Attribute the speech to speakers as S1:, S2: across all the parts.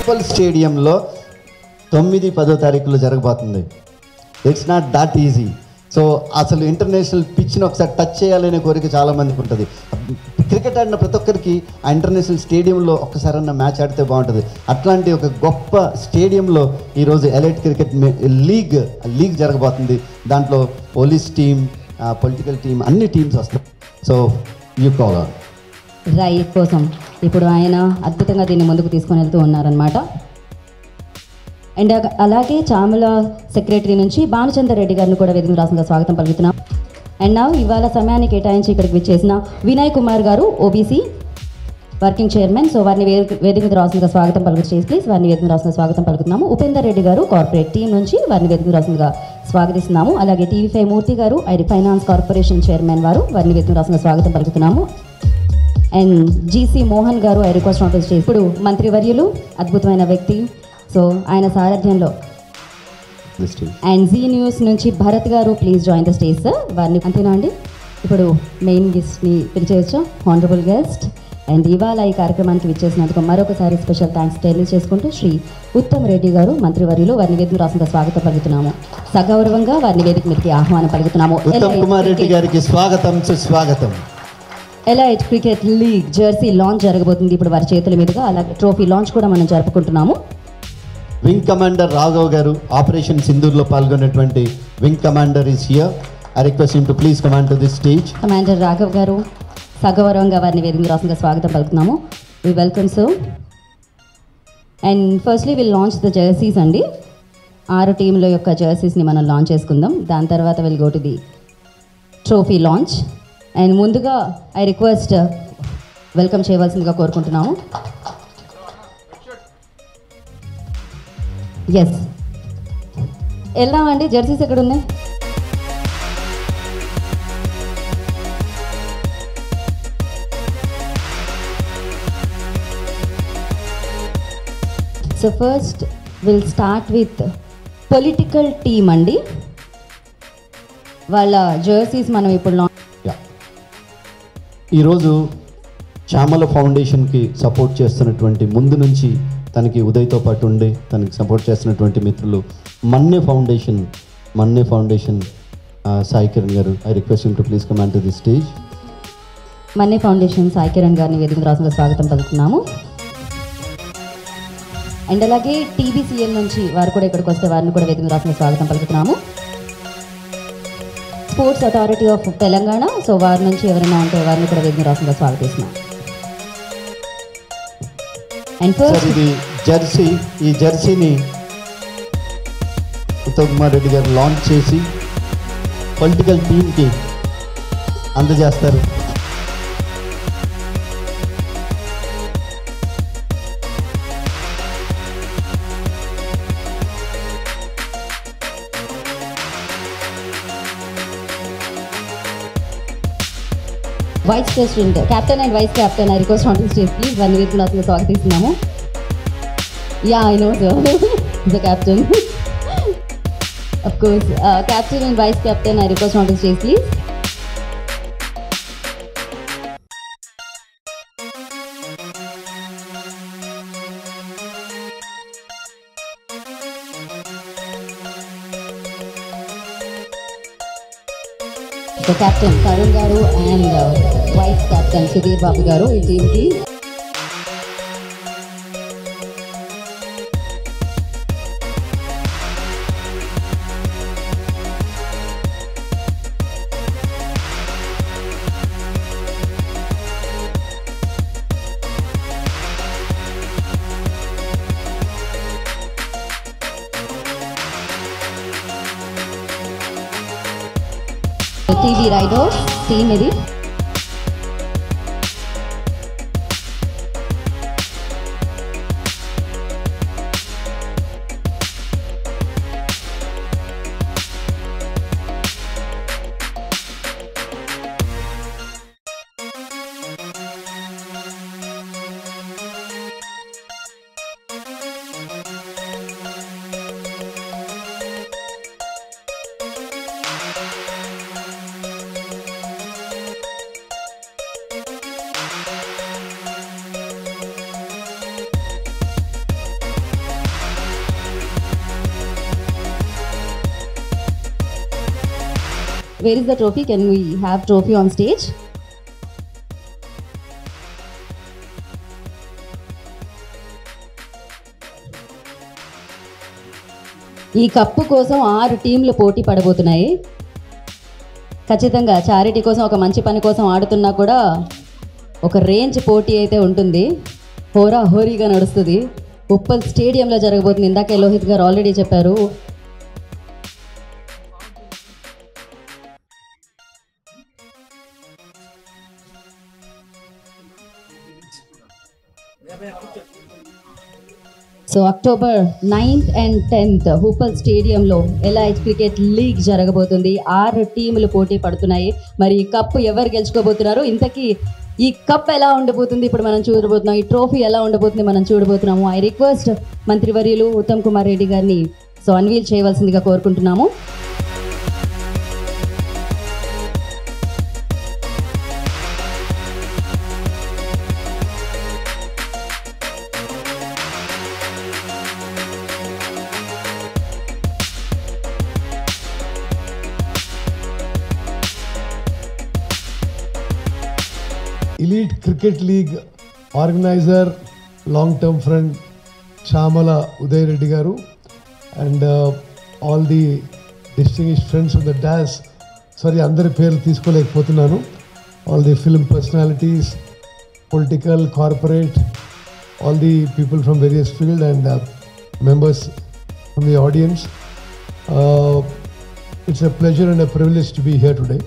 S1: Municipal స్టేడియంలో 9-10 తారీఖులో జరగబోతుంది. It's not that easy. So అసలు ఇంటర్నేషనల్ పిచ్ని ఒకసారి టచ్ చేయాలనే కోరిక చాలామందికి ఉంటుంది. క్రికెట్ ఆడిన ప్రతి ఒక్కరికి ఆ ఇంటర్నేషనల్ స్టేడియంలో ఒక్కసారన్నా మ్యాచ్ ఆడితే బాగుంటుంది. అట్లాంటి ఒక గొప్ప స్టేడియంలో ఈరోజు ఎలైట్ క్రికెట్ లీగ్ జరగబోతుంది. దాంట్లో పోలీస్ టీం, పొలిటికల్ టీం, అన్ని టీమ్స్ వస్తాయి. So you call on
S2: right కోసం ఇప్పుడు ఆయన అద్భుతంగా దీన్ని ముందుకు తీసుకొని వెళ్తూ ఉన్నారనమాట. అండ్ అలాగే చామల సెక్రటరీ నుంచి భానుచందర్ రెడ్డి గారిని కూడా వేదిక రాసంగా స్వాగతం పలుకుతున్నాం. అండ్ నా ఇవాళ సమయాన్ని కేటాయించి ఇక్కడికి విచ్చేసిన వినయ్ కుమార్ గారు ఓబీసీ వర్కింగ్ చైర్మన్. సో వారిని వేదిక రాసంగా స్వాగతం పలుకుతుంది. ప్లీజ్ వారిని వేదిక రాసంగా స్వాగతం పలుకుతున్నాము. ఉపేందర్ రెడ్డి గారు కార్పొరేట్ టీం నుంచి వారిని వేదిక రాసంగా స్వాగతిస్తున్నాము. అలాగే టీవీ5 మూర్తి గారు ఐడి ఫైనాన్స్ కార్పొరేషన్ చైర్మన్ వారు వారిని వేదిక రాసంగా స్వాగతం పలుకుతున్నాము. అండ్ జీసీ మోహన్ గారు I request not to stay. ఇప్పుడు మంత్రివర్యులు అద్భుతమైన వ్యక్తి, సో ఆయన సారథ్యంలో. అండ్ జీ న్యూస్ నుంచి భరత్ గారు please join the stage sir. వారిని అంతేనా అండి. ఇప్పుడు మెయిన్ గెస్ట్ని పిలిచేయచ్చు, హానరబుల్ గెస్ట్. అండ్ ఇవాళ ఈ కార్యక్రమానికి విచ్చేసినందుకు మరొకసారి స్పెషల్ థ్యాంక్స్ తెలియజేసుకుంటూ శ్రీ ఉత్తమ్ రెడ్డి గారు మంత్రివర్యులు వారిని వేదిక రాసంగా స్వాగతం పలుకుతున్నాము. సగౌరవంగా వారిని వేదిక మీదకి ఆహ్వానం పలుకుతున్నాము.
S1: ఉత్తమ్ కుమార్ రెడ్డి గారికి స్వాగతం, సుస్వాగతం.
S2: Elite cricket league Jersey launch జరగబోతుంది ఇప్పుడు వారి చేతుల మీదుగా. అలాగే ట్రోఫీ లాంచ్ కూడా మనం జరుపుకుంటున్నాము.
S1: వింగ్ కమాండర్ రాఘవ్ గారు ఆపరేషన్ సింధూర్లో పాల్గొన్నటువంటి wing commander is here. I request him to please command to this stage.
S2: Commander Raghav garu సగౌరవంగా వారిని వేదిక రాసంగా స్వాగతం పలుకుతున్నాము. We welcome so. And firstly will launch the jerseys అండి. 6 టీంల యొక్క జెర్సీస్ని మనం లాంచ్ చేసుకుందాం. దాని తర్వాత will go to the trophy launch. And ముందుగా ఐ రిక్వెస్ట్ వెల్కమ్ చేయవలసిందిగా కోరుకుంటున్నాము. ఎస్ వెళ్దామండి. జెర్సీస్ ఎక్కడ ఉన్నాయి? So first will start with political team అండి. వాళ్ళ జెర్సీస్ మనం ఇప్పుడు
S1: ఈరోజు చామల ఫౌండేషన్కి సపోర్ట్ చేస్తున్నటువంటి, ముందు నుంచి తనకి ఉదయ్తో పాటు ఉండి తనకి సపోర్ట్ చేస్తున్నటువంటి మిత్రులు మన్నే ఫౌండేషన్ సాయి కిరణ్ గారు. I request him to please command to the stage.
S2: Manne foundation Sai Kiran గారిని వేదిక రాసంగా స్వాగతం పలుకుతున్నాము. అండ్ అలాగే టీబీసీఎల్ నుంచి వారు కూడా ఇక్కడికి వస్తే వారిని కూడా వేదిక రాసంగా స్వాగతం పలుకుతున్నాము. Sports authority of Telangana, so వారి నుంచి ఎవరైనా ఉంటే వారిని కూడా వేదిక రాసంగా స్వాగతిస్తున్నాం. అండ్ ఫస్ట్
S1: ఇది జెర్సీ. ఈ జెర్సీని ఉత్తమ్ కుమార్ రెడ్డి గారు లాంచ్ చేసి పొలిటికల్ టీమ్కి అందజేస్తారు.
S2: Vice president, captain and vice captain I request not to stay please. వారిని వేదిక రాసంగా స్వాగతిస్తున్నాము. Yeah I know sir the captain of course. Captain and vice captain I request not to stay please. The captain Karun garu and vice captain Sudhir Babu garu ఈ team ki. TV riders team ఇది. Where is the trophy? Can we have trophy on stage? ఈ cup కోసం 6 టీంలు పోటీ పడబోతున్నాయి. ఖచ్చితంగా charity కోసం, ఒక మంచి పని కోసం ఆడుతున్నా కూడా ఒక రేంజ్ పోటీ అయితే ఉంటుంది. హోరీగా నడుస్తుంది. ఉప్పల్ స్టేడియంలో జరగబోతుంది. ఇందాకే లోహిత్ గారు ఆల్రెడీ చెప్పారు. So October 9th and 10th Uppal స్టేడియంలో ఎలైట్ క్రికెట్ లీగ్ జరగబోతుంది. 6 టీములు పోటీ పడుతున్నాయి. మరి ఈ కప్పు ఎవరు గెలుచుకోబోతున్నారు, ఇంతకీ ఈ కప్ ఎలా ఉండబోతుంది ఇప్పుడు మనం చూడబోతున్నాం, ఈ ట్రోఫీ ఎలా ఉండబోతుంది మనం చూడబోతున్నాము. ఐ రిక్వెస్ట్ మంత్రివర్యులు ఉత్తమ్ కుమార్ రెడ్డి గారిని అన్వీల్ చేయవలసిందిగా కోరుకుంటున్నాము.
S3: Elite Cricket League organizer, long-term friend Chamala Uday Reddy Garu, and all the distinguished friends of the dais. Sorry, అందరి పేర్లు తీసుకోలేకపోతున్నాను. All the film personalities, political, corporate, all the people from various field and members from the audience. It's a pleasure and a privilege to be here today.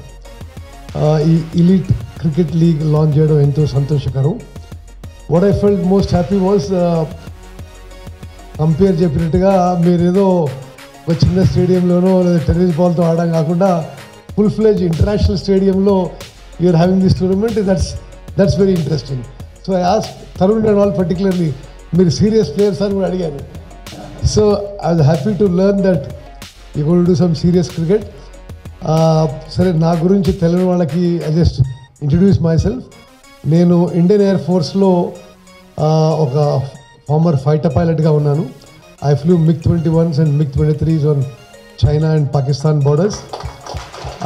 S3: Elite Cricket League launch చేయడం ఎంతో సంతోషకరం. What I felt most happy was compare చెప్పినట్టుగా మీరు ఏదో ఒక చిన్న స్టేడియంలోనో లేదా tennis బాల్తో ఆడడం కాకుండా ఫుల్ ఫ్లెజ్ ఇంటర్నేషనల్ స్టేడియంలో you're having this tournament. That's very interesting. So I ask Tarun and all particularly, మీరు సీరియస్ ప్లేయర్స్ అని కూడా అడిగారు. So I was happy to learn that you going to do some serious cricket. సరే, నా గురించి తెలియని వాళ్ళకి I just introduce myself. నేను ఇండియన్ ఎయిర్ ఫోర్స్లో ఒక ఫార్మర్ ఫైటర్ పైలట్గా ఉన్నాను. I flew MiG-21s and MiG-23s on China and Pakistan borders.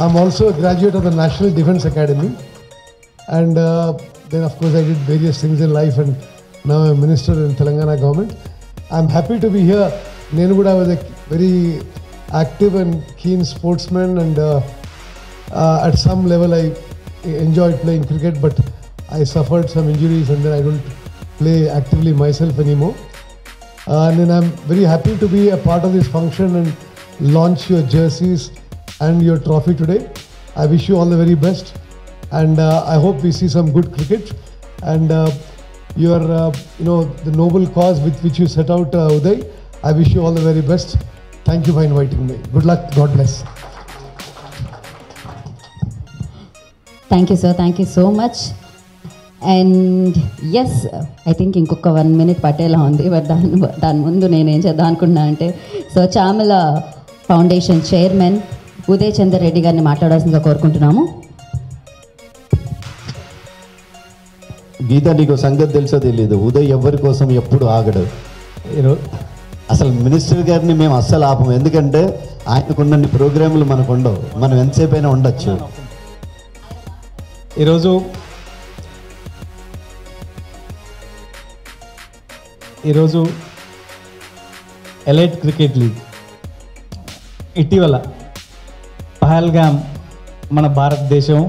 S3: I'm also a graduate of the National Defence Academy, and then of course I did various things in life, and now I'm a minister in Telangana government. I'm happy to be here. Nenu kuda was a very active and keen sportsman, and at some level I enjoyed playing cricket, but I suffered some injuries and then I don't play actively myself anymore. And then I'm very happy to be a part of this function and launch your jerseys and your trophy today. I wish you all the very best, and I hope we see some good cricket, and your the noble cause with which you set out, Uday. I wish you all the very best. Thank you for inviting me. Good luck. God bless.
S2: Thank you sir, thank you so much. And yes, I think ఇంకొక 1 minute పట్టేలా ఉంది. But దాని ముందు నేనేం చేద్దాం అనుకున్నా అంటే, so Chamala foundation chairman Uday Chander Reddy గారిని మాట్లాడాల్సిందిగా కోరుకుంటున్నాము.
S1: గీత, నీకు సంగతి తెలుసో తెలియదు, ఉదయ్ ఎవరి కోసం ఎప్పుడు ఆగడు. అసలు మినిస్టర్ గారిని మేము అస్సలు ఆపము, ఎందుకంటే ఆయనకున్న ప్రోగ్రాములు మనకు ఉండవు. మనం ఎంతసేపు అయినా ఉండొచ్చు.
S4: ఈరోజు ఎలైట్ క్రికెట్ లీగ్ ఇటీవల పహల్గామ్, మన భారతదేశం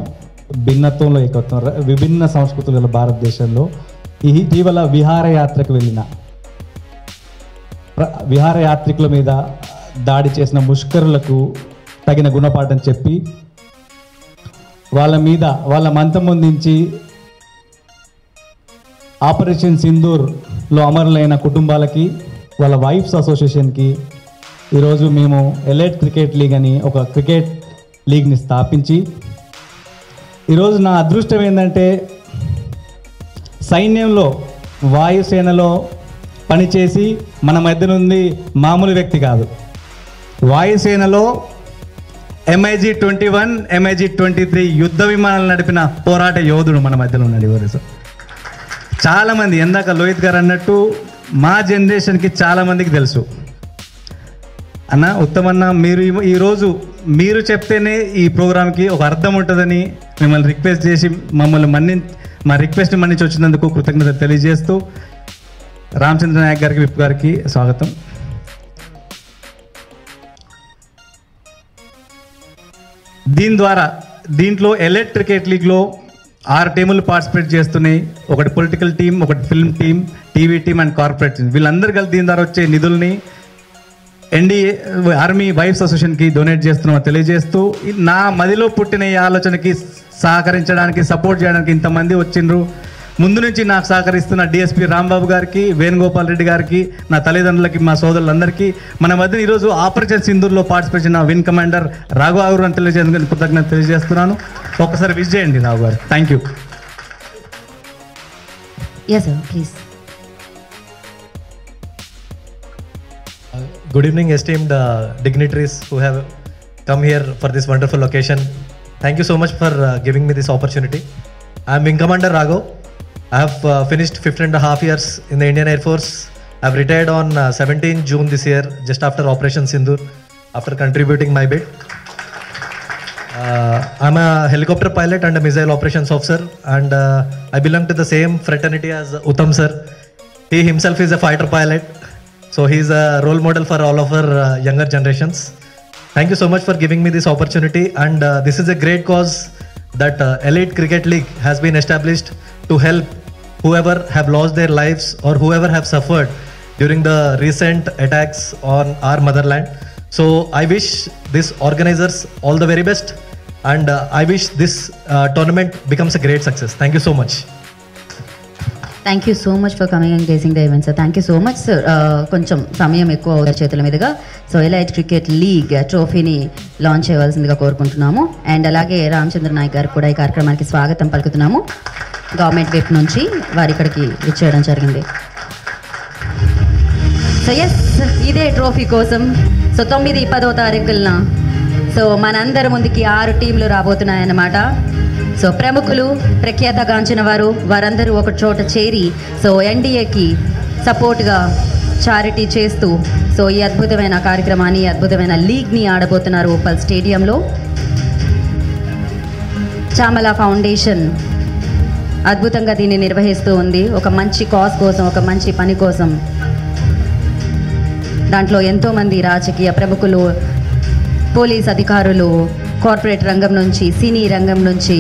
S4: భిన్నత్వంలో ఏకత్వం, విభిన్న సంస్కృతులు గల భారతదేశంలో ఇటీవల విహారయాత్రకు వెళ్ళిన విహారయాత్రికుల మీద దాడి చేసిన ముష్కరులకు తగిన గుణపాఠం చెప్పి వాళ్ళ మంతం పొందించి ఆపరేషన్ సింధూర్లో అమరులైన కుటుంబాలకి, వాళ్ళ వైఫ్స్ అసోసియేషన్కి ఈరోజు మేము ఎలైట్ క్రికెట్ లీగ్ అని ఒక క్రికెట్ లీగ్ని స్థాపించి, ఈరోజు నా అదృష్టం ఏంటంటే సైన్యంలో, వాయుసేనలో పనిచేసి మన మధ్య నుండి మామూలు వ్యక్తి కాదు. వాయుసేనలో MiG-21, MiG-23 యుద్ధ విమానాలు నడిపిన పోరాట యోధుడు మన మధ్యలో ఉన్నాడు ఈరోజు. చాలామంది, ఎందాక లోహిత్ గారు అన్నట్టు మా జనరేషన్కి చాలామందికి తెలుసు. అన్న, ఉత్తమన్న, మీరు ఈరోజు మీరు చెప్తేనే ఈ ప్రోగ్రామ్కి ఒక అర్థం ఉంటుందని మిమ్మల్ని రిక్వెస్ట్ చేసి మా రిక్వెస్ట్ని మన్నించి వచ్చినందుకు కృతజ్ఞతలు తెలియజేస్తూ రామచంద్ర నాయక్ గారికి, విప్ గారికి స్వాగతం. దీంట్లో ఎలైట్ క్రికెట్ లీగ్లో 6 టీములు పార్టిసిపేట్ చేస్తున్నాయి. ఒకటి పొలిటికల్ టీం, ఒకటి film team, TV team and corporate team. వీళ్ళందరూ కలిసి దీని ద్వారా వచ్చే నిధుల్ని ఎన్డీఏ ఆర్మీ వైఫ్స్ అసోసియేషన్కి డొనేట్ చేస్తున్నామని తెలియజేస్తూ, నా మదిలో పుట్టిన ఈ ఆలోచనకి సహకరించడానికి, సపోర్ట్ చేయడానికి ఇంతమంది వచ్చిండ్రు. ముందు నుంచి నాకు సహకరిస్తున్న డిఎస్పీ రాంబాబు గారికి, వేణుగోపాల్ రెడ్డి గారికి, నా తల్లిదండ్రులకి, మా సోదరులందరికీ, మన మధ్య ఈరోజు ఆపరేషన్ సింధూర్లో పార్టిసిపేట్ చేసిన విన్ కమాండర్ రాఘు గారు అని తెలియజేందుకు కృతజ్ఞత తెలియజేస్తున్నాను. ఒక్కసారి విజ్ చేయండి రాఘు గారు. Thank you.
S2: Yes sir, please.
S5: Good evening, esteemed dignitaries who have come here for this wonderful occasion. Thank you so much for giving me this opportunity. I am Wing Commander Raghav. I have finished 15.5 years in the Indian Air Force. I have retired on 17 June this year, just after Operation Sindoor, after contributing my bit. I am a helicopter pilot and a missile operations officer, and I belong to the same fraternity as Uttam sir. He himself is a fighter pilot, so he is a role model for all of our younger generations. Thank you so much for giving me this opportunity, and this is a great cause that Elite Cricket League has been established to help whoever have lost their lives or whoever have suffered during the recent attacks on our motherland. So I wish these organizers all the very best, and I wish this tournament becomes a great success. Thank you so much.
S2: Thank you so much for coming and gracing the event sir. Thank you so much sir. కొంచెం సమయం ఎక్కువ అవుతారు చేతుల మీదుగా. So elite cricket league ట్రోఫీని launch చేయవలసిందిగా కోరుకుంటున్నాము. And అలాగే రామచంద్ర నాయక్ గారు కూడా ఈ కార్యక్రమానికి స్వాగతం పలుకుతున్నాము. గవర్నమెంట్ వైపు నుంచి వారు ఇక్కడికి ఇచ్చేయడం జరిగింది. సో ఎస్, ఇదే ట్రోఫీ కోసం సో 9, 10వ తారీఖులన సో మనందరి ముందుకి 6 టీంలు రాబోతున్నాయన్నమాట. సో ప్రముఖులు, ప్రఖ్యాతగాంచిన వారందరూ ఒక చోట చేరి సో ఎన్డీఏకి సపోర్ట్గా చారిటీ చేస్తూ సో ఈ అద్భుతమైన కార్యక్రమాన్ని, అద్భుతమైన లీగ్ని ఆడబోతున్నారు ఉప్పల్ స్టేడియంలో. చామల ఫౌండేషన్ అద్భుతంగా దీన్ని నిర్వహిస్తూ ఉంది. ఒక మంచి కాజ్ కోసం, ఒక మంచి పని కోసం. దాంట్లో ఎంతోమంది రాజకీయ ప్రముఖులు, పోలీస్ అధికారులు, కార్పొరేట్ రంగం నుంచి, సినీ రంగం నుంచి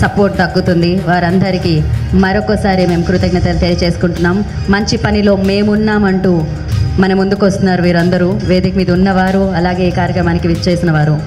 S2: సపోర్ట్ దక్కుతుంది. వారందరికీ మరొకసారి మేము కృతజ్ఞతలు తెలియజేసుకుంటున్నాం. మంచి పనిలో మేమున్నామంటూ మన ముందుకు వస్తున్నారు వీరందరూ, వేదిక మీద ఉన్నవారు, అలాగే ఈ కార్యక్రమానికి విచ్చేసిన వారు.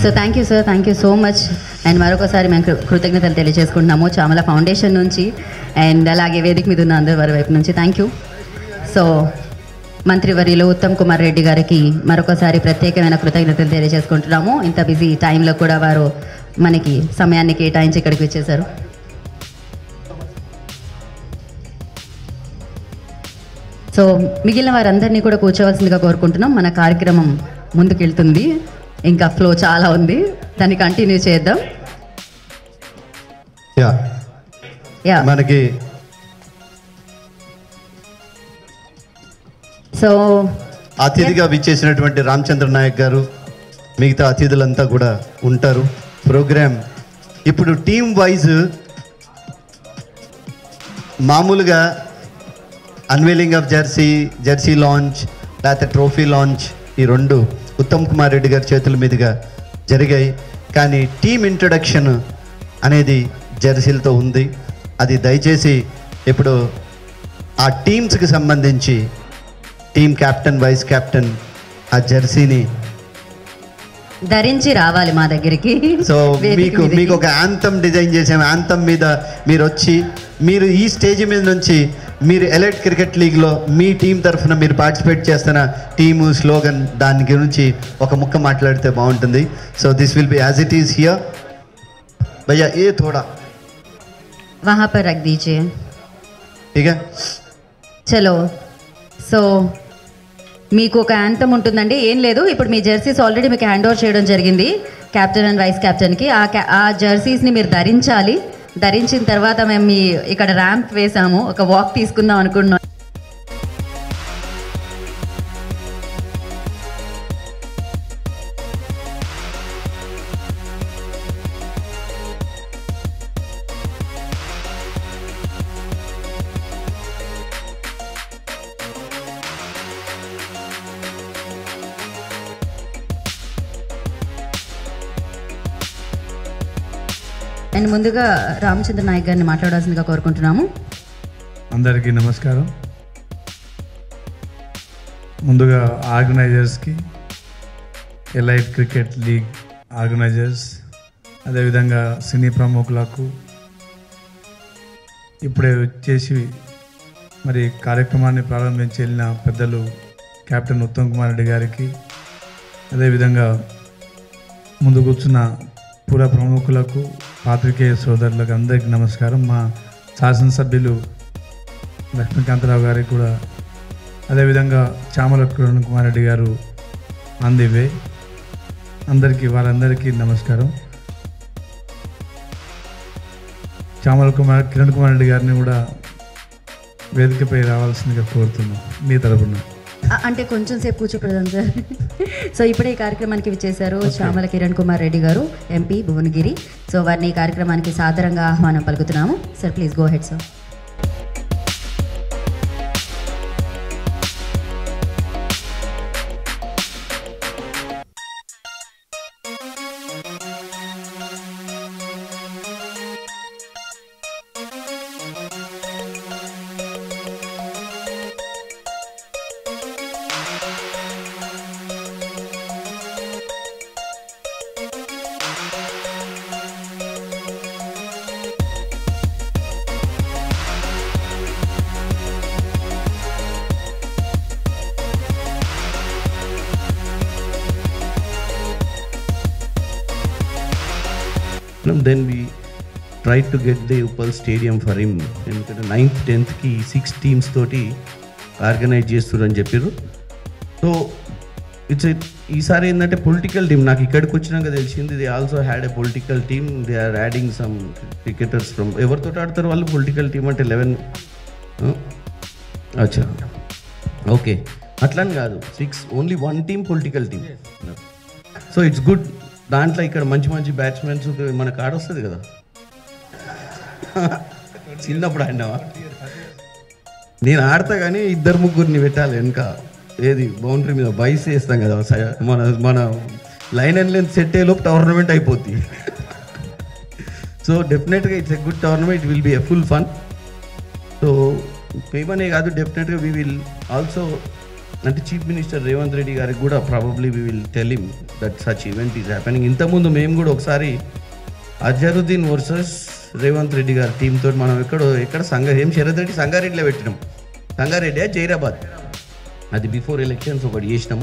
S2: So thank you sir, thank you so much. And మరొకసారి మేము కృతజ్ఞతలు తెలియజేసుకుంటున్నాము చామల ఫౌండేషన్ నుంచి అండ్ అలాగే వేదిక మీద ఉన్న అందరి వారి వైపు నుంచి థ్యాంక్ యూ. సో మంత్రివర్యులు ఉత్తమ్ కుమార్ రెడ్డి గారికి మరొకసారి ప్రత్యేకమైన కృతజ్ఞతలు తెలియజేసుకుంటున్నాము. ఇంత బిజీ టైంలో కూడా వారు మనకి సమయాన్ని కేటాయించి ఇక్కడికి వచ్చేసారు. సో మిగిలిన వారందరినీ కూడా కూర్చోవలసిందిగా కోరుకుంటున్నాం. మన కార్యక్రమం ముందుకెళ్తుంది, ఇంకా ఫ్లో చాలా ఉంది, దాన్ని కంటిన్యూ చేద్దాం.
S1: మనకి
S2: సో
S1: అతిథిగా విచ్చేసినటువంటి రామచంద్ర నాయక్ గారు, మిగతా అతిథులంతా కూడా ఉంటారు. ప్రోగ్రామ్ ఇప్పుడు టీమ్ వైజ్ మామూలుగా అన్వీలింగ్ ఆఫ్ జెర్సీ లాంచ్ లేకపోతే ట్రోఫీ లాంచ్ ఈ 2 ఉత్తమ్ కుమార్ రెడ్డి గారి చేతుల మీదుగా జరిగాయి. కానీ టీమ్ ఇంట్రడక్షన్ అనేది జెర్సీలతో ఉంది. అది దయచేసి ఇప్పుడు ఆ టీమ్స్కి సంబంధించి టీమ్ కెప్టెన్, వైస్ కెప్టెన్ ఆ జెర్సీని
S2: ధరించి రావాలి మా దగ్గరికి.
S1: సో మీకు ఒక యాంథమ్ డిజైన్ చేసాము. యాంథమ్ మీద మీరు వచ్చి మీరు ఈ స్టేజ్ మీద నుంచి మీరు ఎలైట్ క్రికెట్ లీగ్లో మీ టీం తరఫున మీరు పార్టిసిపేట్ చేస్తున్న టీము స్లోగన్ దాని గురించి ఒక ముక్క మాట్లాడితే బాగుంటుంది. So this will be as it is here. భయ్యా ఏ थोड़ा
S2: वहाँ पर रख दीजिए.
S1: ठीक है
S2: చలో. సో మీకు ఒక యాంథమ్ ఉంటుందండి. ఏం లేదు, ఇప్పుడు మీ జెర్సీస్ ఆల్రెడీ మీకు హ్యాండ్ ఓవర్ చేయడం జరిగింది కెప్టెన్ అండ్ వైస్ కెప్టెన్కి. ఆ జెర్సీస్ని మీరు ధరించాలి. ధరించిన తర్వాత మేము మీ ఇక్కడ ర్యాంప్ వేసాము, ఒక వాక్ తీసుకుందాం అనుకుంటున్నాం. అండ్ ముందుగా రామచంద్ర నాయక్ గారిని మాట్లాడాల్సిందిగా కోరుకుంటున్నాము.
S6: అందరికీ నమస్కారం. ముందుగా ఆర్గనైజర్స్కి, ఎలైట్ క్రికెట్ లీగ్ ఆర్గనైజర్స్, అదేవిధంగా సినీ ప్రముఖులకు, ఇప్పుడే వచ్చేసి మరి కార్యక్రమాన్ని ప్రారంభించి వెళ్ళిన పెద్దలు కెప్టెన్ ఉత్తమ్ కుమార్ రెడ్డి గారికి, అదేవిధంగా ముందు కూర్చున్న పుర ప్రముఖులకు, పాత్రికేయ సోదరులకు అందరికీ నమస్కారం. మా శాసనసభ్యులు లక్ష్మీకాంతరావు గారికి కూడా, అదేవిధంగా చామల కిరణ్ కుమార్ రెడ్డి గారు ఆన్ ది వే, వారందరికీ నమస్కారం. చామల కిరణ్ కుమార్ రెడ్డి గారిని కూడా వేదికపై రావాల్సిందిగా కోరుతున్నాం మీ తరపున.
S2: అంటే కొంచెం సేపు కూర్చోపెడదాం సార్. సో ఇప్పుడే ఈ కార్యక్రమానికి విచ్చేశారు చామల కిరణ్ కుమార్ రెడ్డి గారు, ఎంపీ భువనగిరి. సో వారిని ఈ కార్యక్రమానికి సాదరంగా ఆహ్వానం పలుకుతున్నాము. Sir please go ahead sir.
S7: Then we tried to get the Uppal stadium for him. ఎందుకంటే 9th 10th కి 6 టీమ్స్ తోటి ఆర్గనైజ్ చేస్తున్నారు అని చెప్పారు. సో ఈసారి ఏంటంటే పొలిటికల్ టీమ్ నాకు ఇక్కడికి వచ్చినాక తెలిసింది. They also had a political team. They are adding some cricketers from ఎవరితో ఆడతారు వాళ్ళు పొలిటికల్ టీమ్ అంటే 11. అచ్చా ఓకే అట్లని కాదు, 6 only 1 team political team. So it's good. దాంట్లో ఇక్కడ మంచి మంచి బ్యాట్స్మెన్స్ మనకు ఆడొస్తుంది కదా. చిన్నప్పుడు ఆడినావా? నేను ఆడతా కానీ 2-3 పెట్టాలి వెనక. ఏది బౌండరీ మీద బైస్ వేస్తాం కదా, మన లైన్ అండ్ లెంత్ సెట్ అయ్యేలోపు టోర్నమెంట్ అయిపోద్ది. సో డెఫినెట్గా it's a good tournament. It will be a full fun. So మేమనే కాదు, డెఫినెట్గా వీ విల్ ఆల్సో, అంటే చీఫ్ మినిస్టర్ రేవంత్ రెడ్డి గారికి కూడా probably we will tell him that such event is happening. ఇంతకుముందు మేము కూడా ఒకసారి అజరుద్దీన్ వర్సెస్ రేవంత్ రెడ్డి గారి టీంతో మనం ఎక్కడ శరత్ రెడ్డి సంగారెడ్డిలో పెట్టినాం. సంగారెడ్డి జైరాబాద్, అది బిఫోర్ ఎలక్షన్స్ ఒకటి చేసినాం.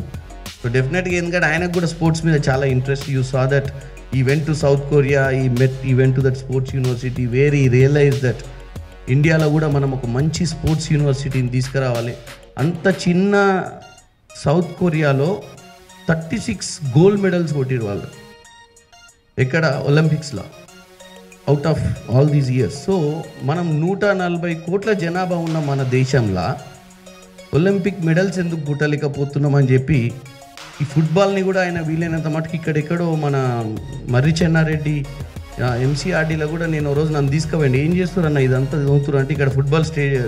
S7: సో డెఫినెట్గా ఎందుకంటే ఆయనకు కూడా స్పోర్ట్స్ మీద చాలా interest. You saw that I went to South Korea, I went to that sports university where I realise that ఇండియాలో కూడా మనం ఒక మంచి స్పోర్ట్స్ యూనివర్సిటీని తీసుకురావాలి. అంత చిన్న సౌత్ కొరియాలో 36 గోల్డ్ మెడల్స్ కొట్టిరు వాళ్ళు ఎక్కడ ఒలింపిక్స్లో out of all these years. So మనం 140 కోట్ల జనాభా ఉన్న మన దేశంలో ఒలింపిక్ మెడల్స్ ఎందుకు కొట్టలేకపోతున్నామని చెప్పి ఈ ఫుట్బాల్ని కూడా ఆయన వీలైనంత మటుకు ఇక్కడెక్కడో మన మర్రి చెన్నారెడ్డి ఎంసీఆర్డీలో కూడా నేను రోజు నన్ను తీసుకుపోయింది. ఏం చేస్తున్నా ఇదంతా చదువుతున్నారు అంటే ఇక్కడ ఫుట్బాల్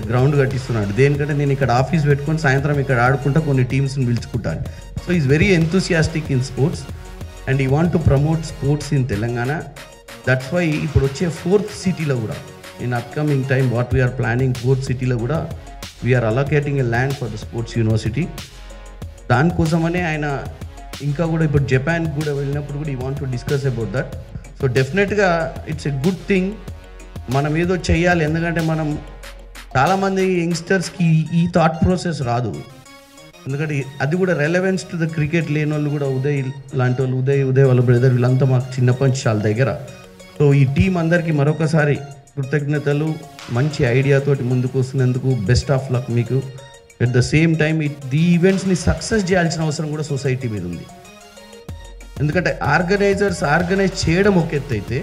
S7: గ్రౌండ్ కట్టిస్తున్నాడు. దేనికంటే నేను ఇక్కడ ఆఫీస్ పెట్టుకొని సాయంత్రం ఇక్కడ ఆడుకుంటా కొన్ని టీమ్స్ని పిలుచుకుంటాను. So is very enthusiastic in sports and he want to promote sports in Telangana. That's why ఇప్పుడు వచ్చే 4th సిటీలో కూడా in upcoming time what we are planning 4th సిటీలో కూడా we are allocating a land for the sports university. దానికోసమనే ఆయన ఇంకా కూడా ఇప్పుడు జపాన్కి కూడా వెళ్ళినప్పుడు కూడా he want to discuss about that. So డెఫినెట్గా ఇట్స్ ఎ గుడ్ థింగ్. మనం ఏదో చెయ్యాలి, ఎందుకంటే మనం చాలామంది యంగ్స్టర్స్కి ఈ థాట్ ప్రాసెస్ రాదు. ఎందుకంటే అది కూడా రెలవెన్స్ టు ద క్రికెట్ లేని వాళ్ళు కూడా ఉదయ్ లాంటి వాళ్ళు, ఉదయ్ వాళ్ళ బ్రదర్ వీళ్ళంతా మాకు చిన్నప్పటి నుంచి చాలా దగ్గర. సో ఈ టీం అందరికీ మరొకసారి కృతజ్ఞతలు. మంచి ఐడియాతోటి ముందుకు వస్తున్నందుకు బెస్ట్ ఆఫ్ లక్ మీకు. ఎట్ ద సేమ్ టైం ఈ ఈవెంట్స్ని సక్సెస్ చేయాల్సిన అవసరం కూడా సొసైటీ మీద ఉంది. ఎందుకంటే ఆర్గనైజ్ చేయడం ఒక ఎత్తు అయితే,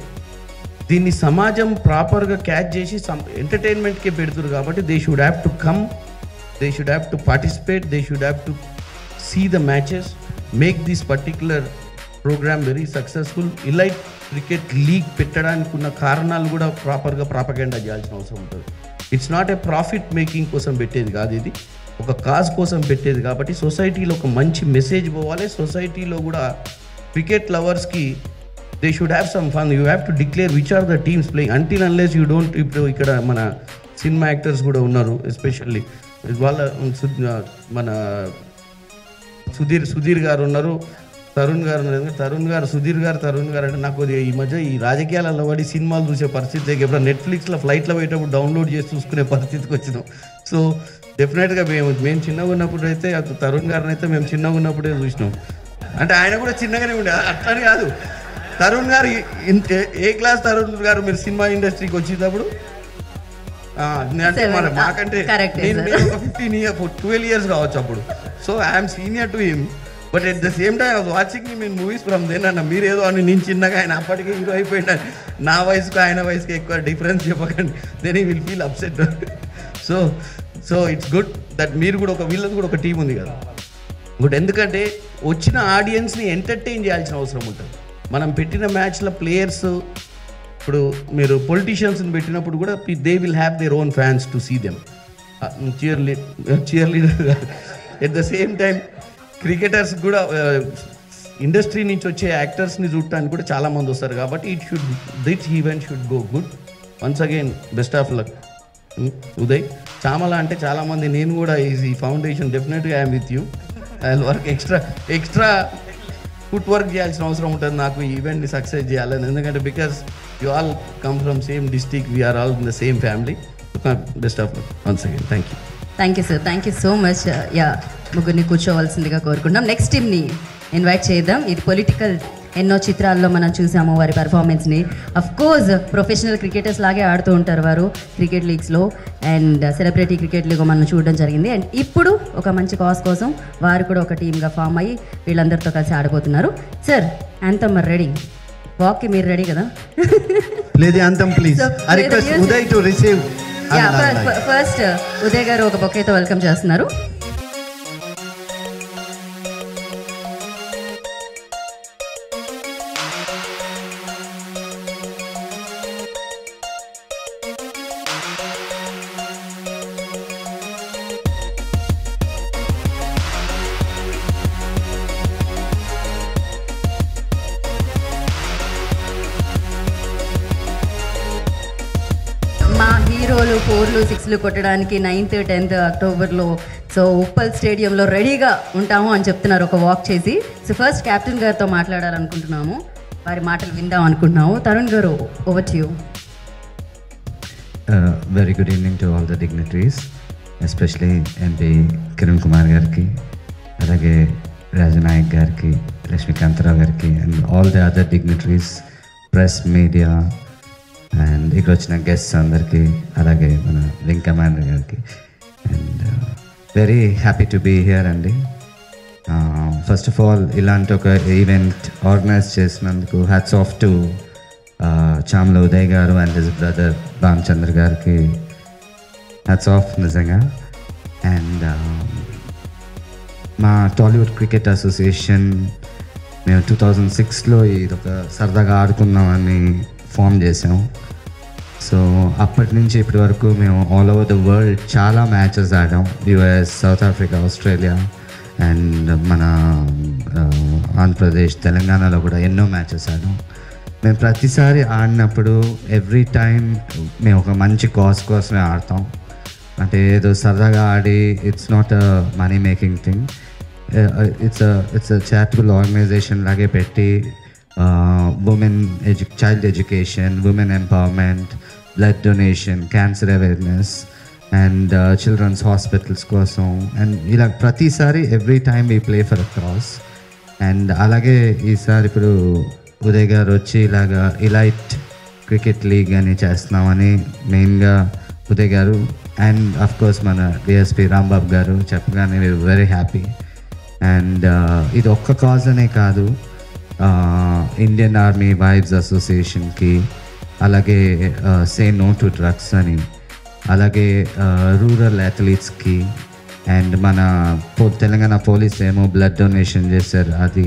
S7: దీన్ని సమాజం ప్రాపర్గా క్యాచ్ చేసి ఎంటర్టైన్మెంట్కే పెడుతున్నారు. కాబట్టి they should have to come, they should have to participate, they should have to see the matches, make this particular programme very successful. Elite cricket league పెట్టడానికి ఉన్న కారణాలు కూడా ప్రాపర్గా ప్రాపగెండా చేయాల్సిన అవసరం ఉంటుంది. It's not a profit making కోసం పెట్టేది కాదు, ఇది ఒక కాజ్ కోసం పెట్టేది. కాబట్టి సొసైటీలో ఒక మంచి మెసేజ్ పోవాలి. సొసైటీలో కూడా క్రికెట్ లవర్స్కి they should have some fun. You have to declare which are the teams playing until unless you don't. ఇప్పుడు ఇక్కడ మన సినిమా యాక్టర్స్ కూడా ఉన్నారు, ఎస్పెషల్లీ వాళ్ళ మన సుధీర్ గారు ఉన్నారు, తరుణ్ గారు సుధీర్ గారు అంటే నాకు ఈ మధ్య ఈ రాజకీయాలలో పడి సినిమాలు చూసే పరిస్థితి, ఎప్పుడైనా నెట్ఫ్లిక్స్లో ఫ్లైట్లో పోయేటప్పుడు డౌన్లోడ్ చేసి చూసుకునే పరిస్థితికి వచ్చినాం. సో డెఫినెట్గా మేము చిన్నగా ఉన్నప్పుడు అయితే తరుణ్ గారిని అయితే మేము చిన్నగా ఉన్నప్పుడే చూసినాం. అంటే ఆయన కూడా చిన్నగానే ఉండే, అట్లని కాదు. తరుణ్ గారు ఏ క్లాస్ తరుణ్ గారు మీరు సినిమా ఇండస్ట్రీకి వచ్చేటప్పుడు? అంటే మాకంటే నేను 12 years కావచ్చు అప్పుడు. So I'm senior to him, but at the same time I was watching him in movies from then. అన్న మీరేదో అని నేను చిన్నగా, ఆయన అప్పటికే హీరో అయిపోయింది. నా వయసుకు ఆయన వయసుకి ఎక్కువ డిఫరెన్స్ చెప్పకండి, then he will feel upset. So it's good that మీరు కూడా వీళ్ళది కూడా ఒక టీం ఉంది కదా, గుడ్. ఎందుకంటే వచ్చిన ఆడియన్స్ని ఎంటర్టైన్ చేయాల్సిన అవసరం ఉంటుంది. మనం పెట్టిన మ్యాచ్ల ప్లేయర్స్, ఇప్పుడు మీరు పొలిటీషియన్స్ని పెట్టినప్పుడు కూడా they will have their own fans to see them. Cheer leader. At the same time cricketers కూడా ఇండస్ట్రీ నుంచి వచ్చే యాక్టర్స్ని చూడటానికి కూడా చాలామంది వస్తారు. కాబట్టి this event should go good. Once again best of luck Uday. Chamala అంటే చాలామంది, నేను కూడా ఈ ఫౌండేషన్ డెఫినెట్గా I'm with you. I will work extra foot work చేయాల్సిన అవసరం ఉంటుంది నాకు ఈ ఈవెంట్ని సక్సెస్ చేయాలని. ఎందుకంటే because you all come from same district, we're all in the same family. Best of luck once again.
S2: Thank you sir, thank you so much. Yeah, ముగ్గురిని కూర్చోవలసిందిగా కోరుకుంటున్నాం. నెక్స్ట్ టీమ్ని ఇన్వైట్ చేద్దాం. ఇది పొలిటికల్, ఎన్నో చిత్రాల్లో మనం చూసాము వారి పెర్ఫార్మెన్స్ని. అఫ్ కోర్స్ ప్రొఫెషనల్ క్రికెటర్స్ లాగే ఆడుతూ ఉంటారు వారు క్రికెట్ లీగ్స్లో, అండ్ సెలబ్రిటీ క్రికెట్ లీగ్ మనం చూడడం జరిగింది. అండ్ ఇప్పుడు ఒక మంచి కాజ్ కోసం వారు కూడా ఒక టీమ్గా ఫామ్ అయ్యి వీళ్ళందరితో కలిసి ఆడబోతున్నారు. Sir anthem ready? వాక్కి మీరు రెడీ కదా?
S1: లేదు anthem please. I request Uday to receive.
S2: First Uday garu ఒక బొకేతో వెల్కమ్ చేస్తున్నారు. మా హీరోలు 4లు 6లు కొట్టడానికి 9th 10th అక్టోబర్లో సో ఉప్పల్ స్టేడియంలో రెడీగా ఉంటాము అని చెప్తున్నారు ఒక వాక్ చేసి. సో ఫస్ట్ కెప్టెన్ గారితో మాట్లాడాలనుకుంటున్నాము, వారి మాటలు విందాం అనుకుంటున్నాము. తరుణ్ గారు, over to you.
S8: Very good evening to all the dignitaries, especially MP Kiran Kumar గారికి, అలాగే రాజనాయక్ గారికి, లక్ష్మీకాంతరావు గారికి, and all the other dignitaries, press, media, and ఇక్కడ వచ్చిన గెస్ట్స్ అందరికీ, అలాగే మన వింగ్ కమాండర్ గారికి. And very happy to be here అండి. ఫస్ట్ ఆఫ్ ఆల్ ఇలాంటి ఒక ఈవెంట్ ఆర్గనైజ్ చేసినందుకు hats off to Chamala Uday గారు అండ్ హిజ్ బ్రదర్ రామచంద్ర గారికి హ్యాట్స్ ఆఫ్ నిజంగా. అండ్ మా టాలీవుడ్ క్రికెట్ అసోసియేషన్ మేము 2006లో ఇదొక సరదాగా ఆడుకుందామని ఫామ్ చేసాం. సో అప్పటి నుంచి ఇప్పటి వరకు మేము ఆల్ ఓవర్ ద వరల్డ్ చాలా మ్యాచెస్ ఆడాం. US, south Africa, Australia and మన ఆంధ్రప్రదేశ్, తెలంగాణలో కూడా ఎన్నో మ్యాచెస్ ఆడాం. మేము ప్రతిసారి ఆడినప్పుడు ఎవ్రీ టైం మేము ఒక మంచి కాజ్ కోసమే ఆడతాం. అంటే ఏదో సరదాగా ఆడి it's not a money making thing, it's a charitable organisation లాగే పెట్టి women child education, women empowerment, blood donation, cancer awareness and children's hospitals కోసం అండ్ ఇలా ప్రతిసారి every time we play for a cause. And అలాగే ఈసారి ఇప్పుడు ఉదయ్ గారు వచ్చి ఇలాగా ఇలైట్ క్రికెట్ లీగ్ అని చేస్తున్నామని మెయిన్గా ఉదయ్ గారు అండ్ అఫ్ కోర్స్ మన డిఎస్పి రాంబాబు గారు చెప్పగానే వీఆర్ వెరీ హ్యాపీ. అండ్ ఇది ఒక్క కాజ్ అనే కాదు, ఇండియన్ ఆర్మీ వైబ్స్ అసోసియేషన్కి, అలాగే సే నో టు డ్రగ్స్ అని, అలాగే రూరల్ అథ్లీట్స్కి, అండ్ మన తెలంగాణ పోలీస్ ఏమో బ్లడ్ డొనేషన్ చేశారు అది.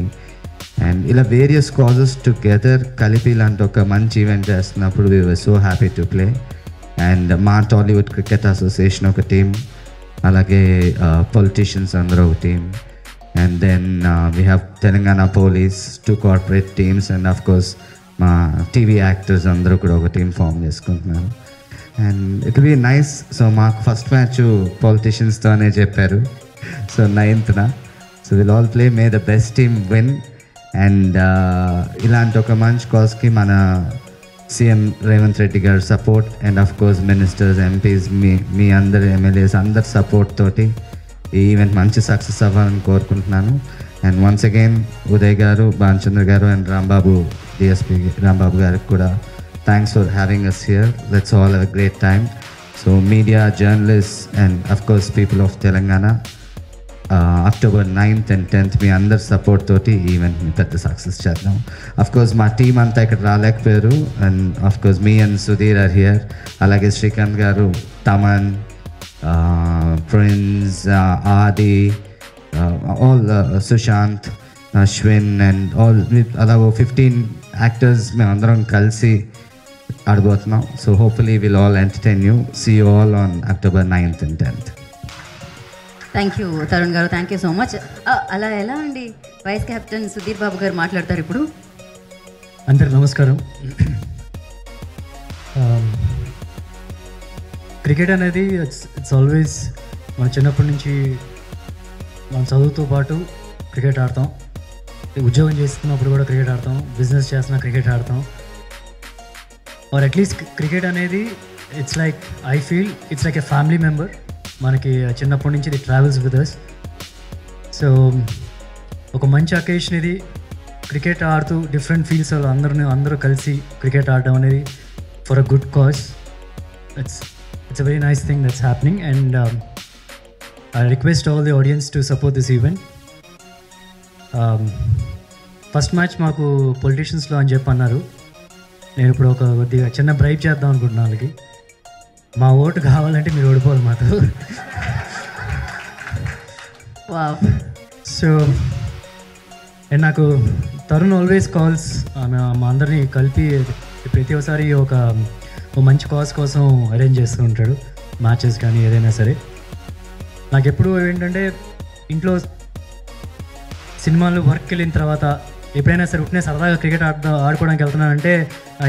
S8: అండ్ ఇలా వేరియస్ కాజెస్ టుగెదర్ కలిపి ఇలాంటి ఒక మంచి ఈవెంట్ చేస్తున్నప్పుడు we were so happy to play. And మా టాలీవుడ్ క్రికెట్ అసోసియేషన్ ఒక టీం, అలాగే పొలిటీషియన్స్ అందరూ ఒక team, and then we have Telangana police, 2 corporate teams, and of course మా టీవీ యాక్టర్స్ అందరూ కూడా ఒక టీం ఫామ్ చేసుకుంటున్నారు. And it will be nice. So మాకు ఫస్ట్ మ్యాచ్ పొలిటీషియన్స్తోనే చెప్పారు, so 9th. So will all play, may the best team win. And ఇలాంటి ఒక మంచి కాజ్కి మన CM Revanth Reddy garu support, and of course ministers, MPs, మీ అందరు ఎమ్మెల్యేస్ అందరి సపోర్ట్ తోటి ఈ ఈవెంట్ మంచి సక్సెస్ అవ్వాలని కోరుకుంటున్నాను. అండ్ వన్స్ అగైన్ ఉదయ్ గారు, భానుచంద్ర గారు, అండ్ రాంబాబు, డిఎస్పి రాంబాబు గారికి కూడా thanks for having us here. Let's all have a great time. So media, journalists, and of course people of Telangana, October 9th and 10th మీ అందరి support తోటి ఈ ఈవెంట్ని పెద్ద సక్సెస్ చేద్దాం. Of course మా టీం అంతా ఇక్కడ రాలేకపోయారు, and of course me and Sudheer are here, అలాగే Srikanth garu, Thaman, Prince, Aadi, all Sushanth, Ashwin, and all అలాగో 15 యాక్టర్స్ మేమందరం కలిసి ఆడబోతున్నాం. So hopefully will all entertain you. See you all on October 9th and 10th.
S2: Thank you Tarun garu, thank you so much. అలా ఎలా అండి vice captain Sudheer Babu గారు మాట్లాడతారు ఇప్పుడు.
S9: అందరికి నమస్కారం. క్రికెట్ అనేది ఇట్స్ ఆల్వేస్ మన చిన్నప్పటి నుంచి మన చదువుతో పాటు క్రికెట్ ఆడతాం, ఉద్యోగం చేస్తున్నప్పుడు కూడా క్రికెట్ ఆడతాం, బిజినెస్ చేస్తున్నా క్రికెట్ ఆడతాం. ఆర్ అట్లీస్ట్ క్రికెట్ అనేది it's like I feel it's like a family member. మనకి చిన్నప్పటి నుంచి ఇది ట్రావెల్స్ విత్ అస్. సో ఒక మంచి అకేషన్ ఇది, క్రికెట్ ఆడుతూ డిఫరెంట్ ఫీల్డ్స్ అందరూ కలిసి క్రికెట్ ఆడడం అనేది for a good cause. It's a very nice thing that's happening. And I request all the audience to support this event. First match మాకు పొలిటీషియన్స్లో అని చెప్పి అన్నారు. నేను ఇప్పుడు ఒక కొద్దిగా చిన్న బ్రైబ్ చేద్దాం అనుకుంటున్నాను వాళ్ళకి. మా ఓటు కావాలంటే మీరు ఓడిపోవాలి మాతో. సో అండ్ నాకు తరుణ్ ఆల్వేస్ కాల్స్ మా అందరినీ కలిపి ప్రతి ఒక్కసారి ఒక మంచి కాజ్ కోసం అరేంజ్ చేస్తూ ఉంటాడు, మ్యాచెస్ కానీ ఏదైనా సరే. నాకు ఎప్పుడు ఏంటంటే ఇంట్లో సినిమాలు వర్క్కి వెళ్ళిన తర్వాత ఎప్పుడైనా సరే ఉట్నే సరదాగా క్రికెట్ ఆడుకోవడానికి వెళ్తున్నానంటే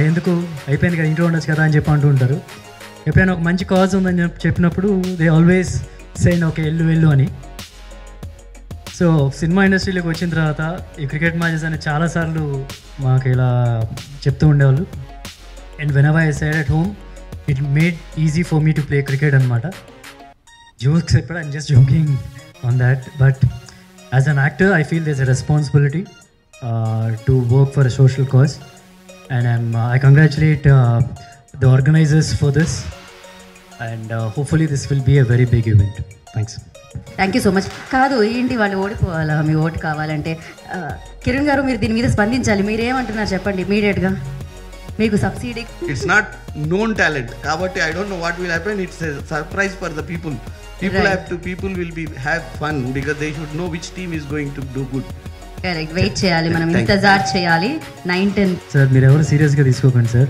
S9: ఎందుకు అయిపోయింది కదా ఇంట్లో ఉండొచ్చు కదా అని చెప్పి అంటూ ఉంటారు. ఎప్పుడైనా ఒక మంచి కాజ్ ఉందని చెప్పినప్పుడు దే ఆల్వేస్ సేన్ ఓకే వెళ్ళు అని. సో సినిమా ఇండస్ట్రీలోకి వచ్చిన తర్వాత ఈ క్రికెట్ మ్యాచెస్ అనేది చాలాసార్లు మాకు ఇలా చెప్తూ ఉండేవాళ్ళు. And whenever I said at home it made easy for me to play cricket అనమాట. జోక్స్ ఎప్పుడు I'm just joking on that, but as an actor I feel there's a responsibility to work for a social cause, and I congratulate the organizers for this, and hopefully this will be a very big event. Thanks.
S2: Thank you so much. కాదు ఏంటి వాళ్ళు ఓడిపోవాలా, మీ vote కావాలంటే కిరణ్ గారు మీరు దీని మీద స్పందించాలి. మీరేమంటున్నారు చెప్పండి ఇమీడియట్గా. మీకు subsidy
S7: it's not known talent కాబట్టి I don't know what will happen. It's a surprise for the people. People will have fun because they should know which team is going to do good.
S2: Correct, wait చేయాలి మనం, ఇంతజార్ చేయాలి. 9-10
S9: sir మీరు ఎవరు సీరియస్గా తీసుకోకండి sir.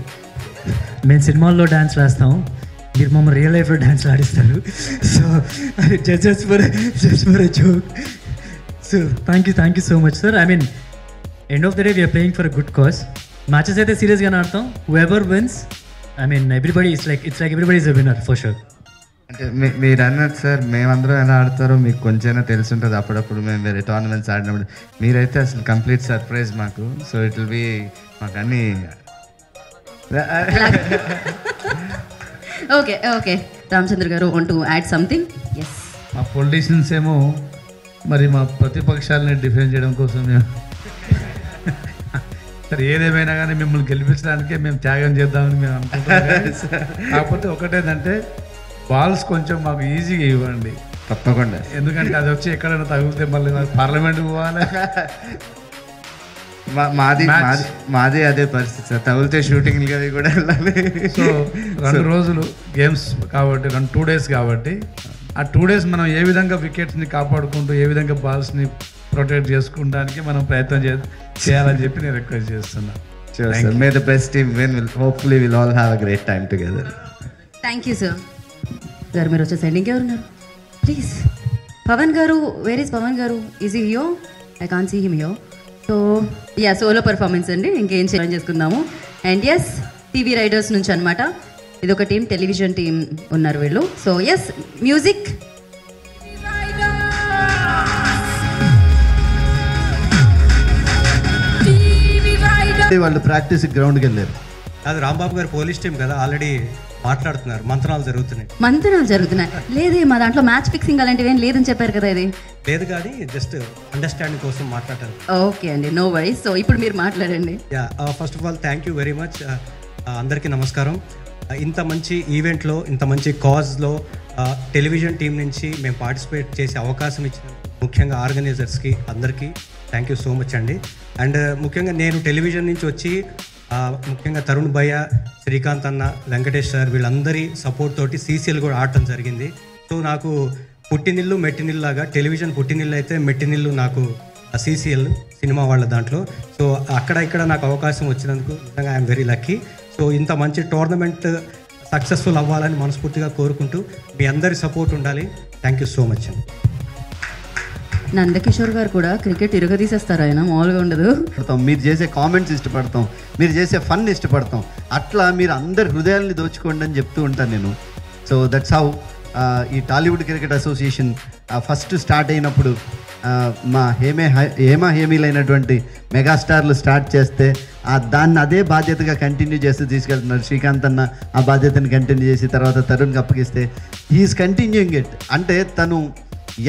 S9: మేము సినిమాల్లో dance వేస్తాం, మీరు మమ్మల్ని రియల్ లైఫ్లో డ్యాన్స్ ఆడిస్తారు. So just for a joke. So thank you so much sir. I mean end of the day we are playing for a good cause. Matches అయితే సీరియస్గానే ఆడతాం. Whoever wins, I mean everybody it's like everybody is a winner for sure.
S8: అంటే మీరు అన్నట్టు sir మేమందరం ఎలా ఆడతారో మీకు కొంచెమైనా తెలిసి ఉంటుంది. అప్పుడప్పుడు మేము వేరే టోర్నమెంట్స్ ఆడినప్పుడు మీరైతే అసలు కంప్లీట్ సర్ప్రైజ్ మాకు. సో ఇట్ విల్ బి మాకు అన్నీ
S2: ఓకే రామచంద్ర గారు want to add something? Yes.
S6: మా పొలిటీషియన్స్ ఏమో మరి మా ప్రతిపక్షాలని డిఫెండ్ చేయడం కోసం మేము సరే ఏదేమైనా కానీ మిమ్మల్ని గెలిపించడానికే మేము త్యాగం చేద్దామని మేము అనుకుంటున్నాం. కాకపోతే ఒకటేదంటే బాల్స్ కొంచెం మాకు ఈజీగా ఇవ్వండి
S8: తప్పకుండా,
S6: ఎందుకంటే అది వచ్చి ఎక్కడైనా తగిలితే మళ్ళీ పార్లమెంట్ పోవాలి.
S8: మాది అదే పరిస్థితి సార్, తగిలితే షూటింగ్ కూడా వెళ్ళాలి.
S6: సో 2 రోజులు గేమ్స్ కాబట్టి 2 days కాబట్టి ఆ 2 days మనం ఏ విధంగా వికెట్స్ని కాపాడుకుంటూ ఏ విధంగా బాల్స్ని ప్రొటెక్ట్ చేసుకోవడానికి మనం ప్రయత్నం చేయాలని చెప్పి నేను రిక్వెస్ట్ చేస్తున్నాను.
S8: Sure, sir. May the best team win. Hopefully we'll all have a great time together.
S2: Thank you sir. గారు మీరు వచ్చేసండి. ఇంకెవరున్నారు ప్లీజ్? పవన్ గారు, where is Pawan garu? Is he here? I can see him here. So yeah, solo performance అండి, ఇంకేం చేయాలని చేసుకుందాము. And yes, TV riders నుంచి అనమాట. ఇది ఒక టీం, టెలివిజన్ టీం ఉన్నారు వీళ్ళు. So yes, music.
S1: వాళ్ళు ప్రాక్టీస్ గ్రౌండ్కి వెళ్ళారు.
S5: అది రాంబాబు గారు పోలీస్ టీం కదా, ఆల్రెడీ మాట్లాడుతున్నారు, మంత్రాలు
S2: జరుగుతున్నాయి. లేదే, మా దాంట్లో మ్యాచ్ ఫిక్సింగ్ అలాంటివి ఏం లేదని చెప్పారు కదా. ఇది
S5: లేదు కానీ జస్ట్ అండర్స్టాండింగ్ కోసం మాట్లాడారు.
S2: ఓకే అండి, నో వరీస్. సో ఇప్పుడు మీరు మాట్లాడండి.
S5: Yeah, first of all thank you very much. అందరికీ నమస్కారం. ఇంత మంచి ఈవెంట్లో, ఇంత మంచి కాజ్లో టెలివిజన్ టీం నుంచి మేము పార్టిసిపేట్ చేసే అవకాశం ఇచ్చిన ముఖ్యంగా ఆర్గనైజర్స్కి అందరికీ థ్యాంక్ యూ సో మచ్ అండి. అండ్ ముఖ్యంగా నేను టెలివిజన్ నుంచి వచ్చి ముఖ్యంగా తరుణ్ భయ్య, శ్రీకాంత్ అన్న, వెంకటేష్ సార్ వీళ్ళందరి సపోర్ట్ తోటి సీసీఎల్ కూడా ఆడటం జరిగింది. సో నాకు పుట్టినిల్లు మెట్టినిల్లు లాగా, టెలివిజన్ పుట్టినిల్లు అయితే మెట్టినిల్లు నాకు సీసీఎల్ సినిమా వాళ్ళ దాంట్లో. సో అక్కడ ఇక్కడ నాకు అవకాశం వచ్చినందుకు నిజంగా ఐఎమ్ వెరీ లక్కీ. సో ఇంత మంచి టోర్నమెంట్ సక్సెస్ఫుల్ అవ్వాలని మనస్ఫూర్తిగా కోరుకుంటూ మీ అందరి సపోర్ట్ ఉండాలి. థ్యాంక్ యూ సో మచ్ అండి.
S2: నందకిషోర్ గారు కూడా క్రికెట్ ఇరగదీసేస్తారు, ఆయన మామూలుగా ఉండదు.
S1: మీరు చేసే కామెంట్స్ ఇష్టపడతాం, మీరు చేసే ఫన్ ఇష్టపడతాం, అట్లా మీరు అందరి హృదయాల్ని దోచుకోండి అని చెప్తూ ఉంటాను నేను. సో దట్స్ హౌ ఈ Tollywood cricket association first start అయినప్పుడు మా హేమీలైనటువంటి మెగాస్టార్లు స్టార్ట్ చేస్తే దాన్ని అదే బాధ్యతగా కంటిన్యూ చేస్తూ తీసుకెళ్తున్నారు. శ్రీకాంత్ అన్న ఆ బాధ్యతను కంటిన్యూ చేసి తర్వాత తరుణ్కి అప్పగిస్తే హీఈస్ కంటిన్యూయింగ్ ఇట్. అంటే తను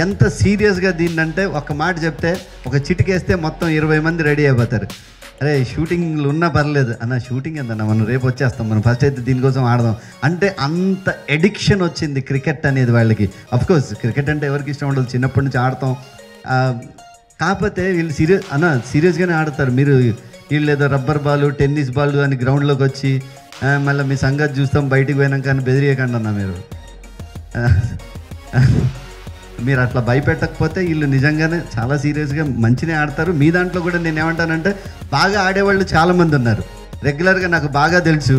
S1: ఎంత సీరియస్గా దీన్నంటే ఒక మాట చెప్తే, ఒక చిటికేస్తే మొత్తం 20 మంది రెడీ అయిపోతారు. అరే షూటింగ్లు ఉన్నా పర్లేదు అన్న, షూటింగ్ ఏందన్నా, మనం రేపు వచ్చేస్తాం, మనం ఫస్ట్ అయితే దీనికోసం ఆడదాం అంటే అంత ఎడిక్షన్ వచ్చింది క్రికెట్ అనేది వాళ్ళకి. అఫ్కోర్స్ క్రికెట్ అంటే ఎవరికి ఇష్టం ఉండదు, చిన్నప్పటి నుంచి ఆడతాం. కాకపోతే వీళ్ళు సీరియస్గానే ఆడతారు. మీరు వీళ్ళు ఏదో రబ్బర్ బాల్, టెన్నిస్ బాల్ అని గ్రౌండ్లోకి వచ్చి మళ్ళీ మీ సంగతి చూస్తాం బయటికి పోయినాక అని బెదిరియకండి అన్న. మీరు అట్లా భయపెట్టకపోతే వీళ్ళు నిజంగానే చాలా సీరియస్గా మంచినే ఆడతారు. మీ దాంట్లో కూడా నేను ఏమంటానంటే బాగా ఆడేవాళ్ళు చాలామంది ఉన్నారు. రెగ్యులర్గా నాకు బాగా తెలుసు,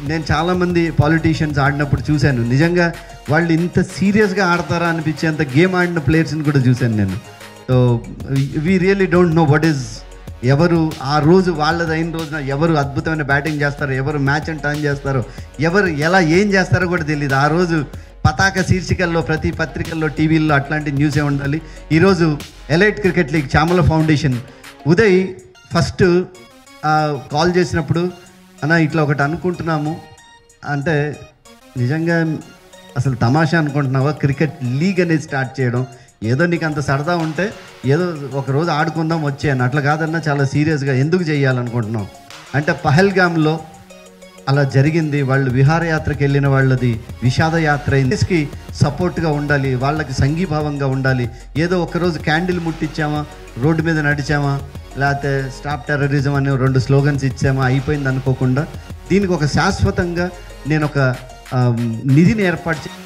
S1: నేను చాలామంది పాలిటీషియన్స్ ఆడినప్పుడు చూశాను. నిజంగా వాళ్ళు ఇంత సీరియస్గా ఆడతారా అనిపించేంత గేమ్ ఆడిన ప్లేయర్స్ని కూడా చూశాను నేను. So we really don't know what is, ఎవరు ఆ రోజు వాళ్ళది అయిన రోజున ఎవరు అద్భుతమైన బ్యాటింగ్ చేస్తారో, ఎవరు మ్యాచ్ అని టర్న్ చేస్తారో, ఎవరు ఎలా ఏం చేస్తారో కూడా తెలియదు. ఆ రోజు పతాక శీర్షికల్లో ప్రతి పత్రికల్లో, టీవీల్లో అట్లాంటి న్యూసే ఉండాలి. ఈరోజు elite cricket league Chamala foundation Uday first call చేసినప్పుడు అన్న ఇట్లా ఒకటి అనుకుంటున్నాము అంటే, నిజంగా అసలు తమాషా అనుకుంటున్నావా? క్రికెట్ లీగ్ అనేది స్టార్ట్ చేయడం, ఏదో నీకు అంత సరదా ఉంటే ఏదో ఒకరోజు ఆడుకుందాం వచ్చేయను, అట్లా కాదన్నా చాలా సీరియస్గా ఎందుకు చేయాలనుకుంటున్నాం అంటే, పహల్గామ్లో అలా జరిగింది. వాళ్ళు విహారయాత్రకి వెళ్ళిన వాళ్ళది విషాదయాత్ర అయింది. సపోర్ట్గా ఉండాలి, వాళ్ళకి సంఘీభావంగా ఉండాలి. ఏదో ఒకరోజు క్యాండిల్ ముట్టించామా, రోడ్డు మీద నడిచామా, లేకపోతే స్టాప్ టెర్రరిజం అనే 2 స్లోగన్స్ ఇచ్చామా, అయిపోయింది అనుకోకుండా దీనికి ఒక శాశ్వతంగా నేను ఒక నిధిని ఏర్పాటు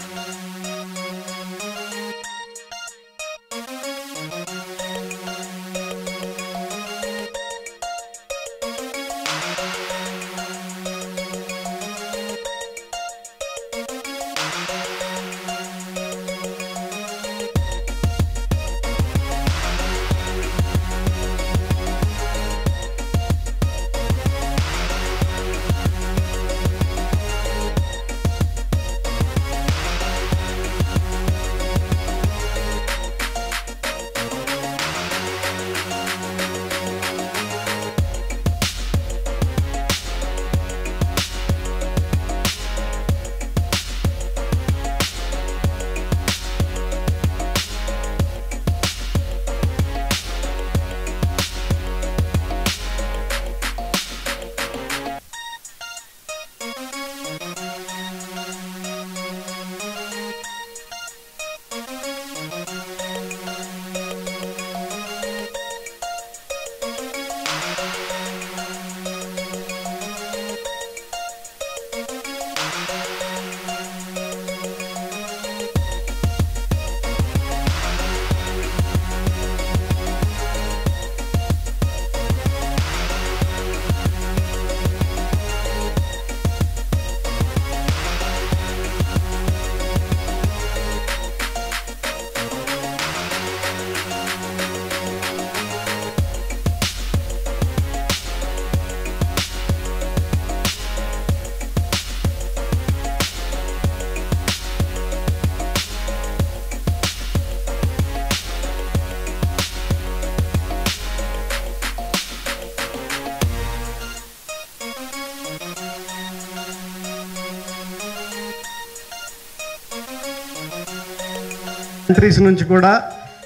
S10: కంట్రీస్ నుంచి కూడా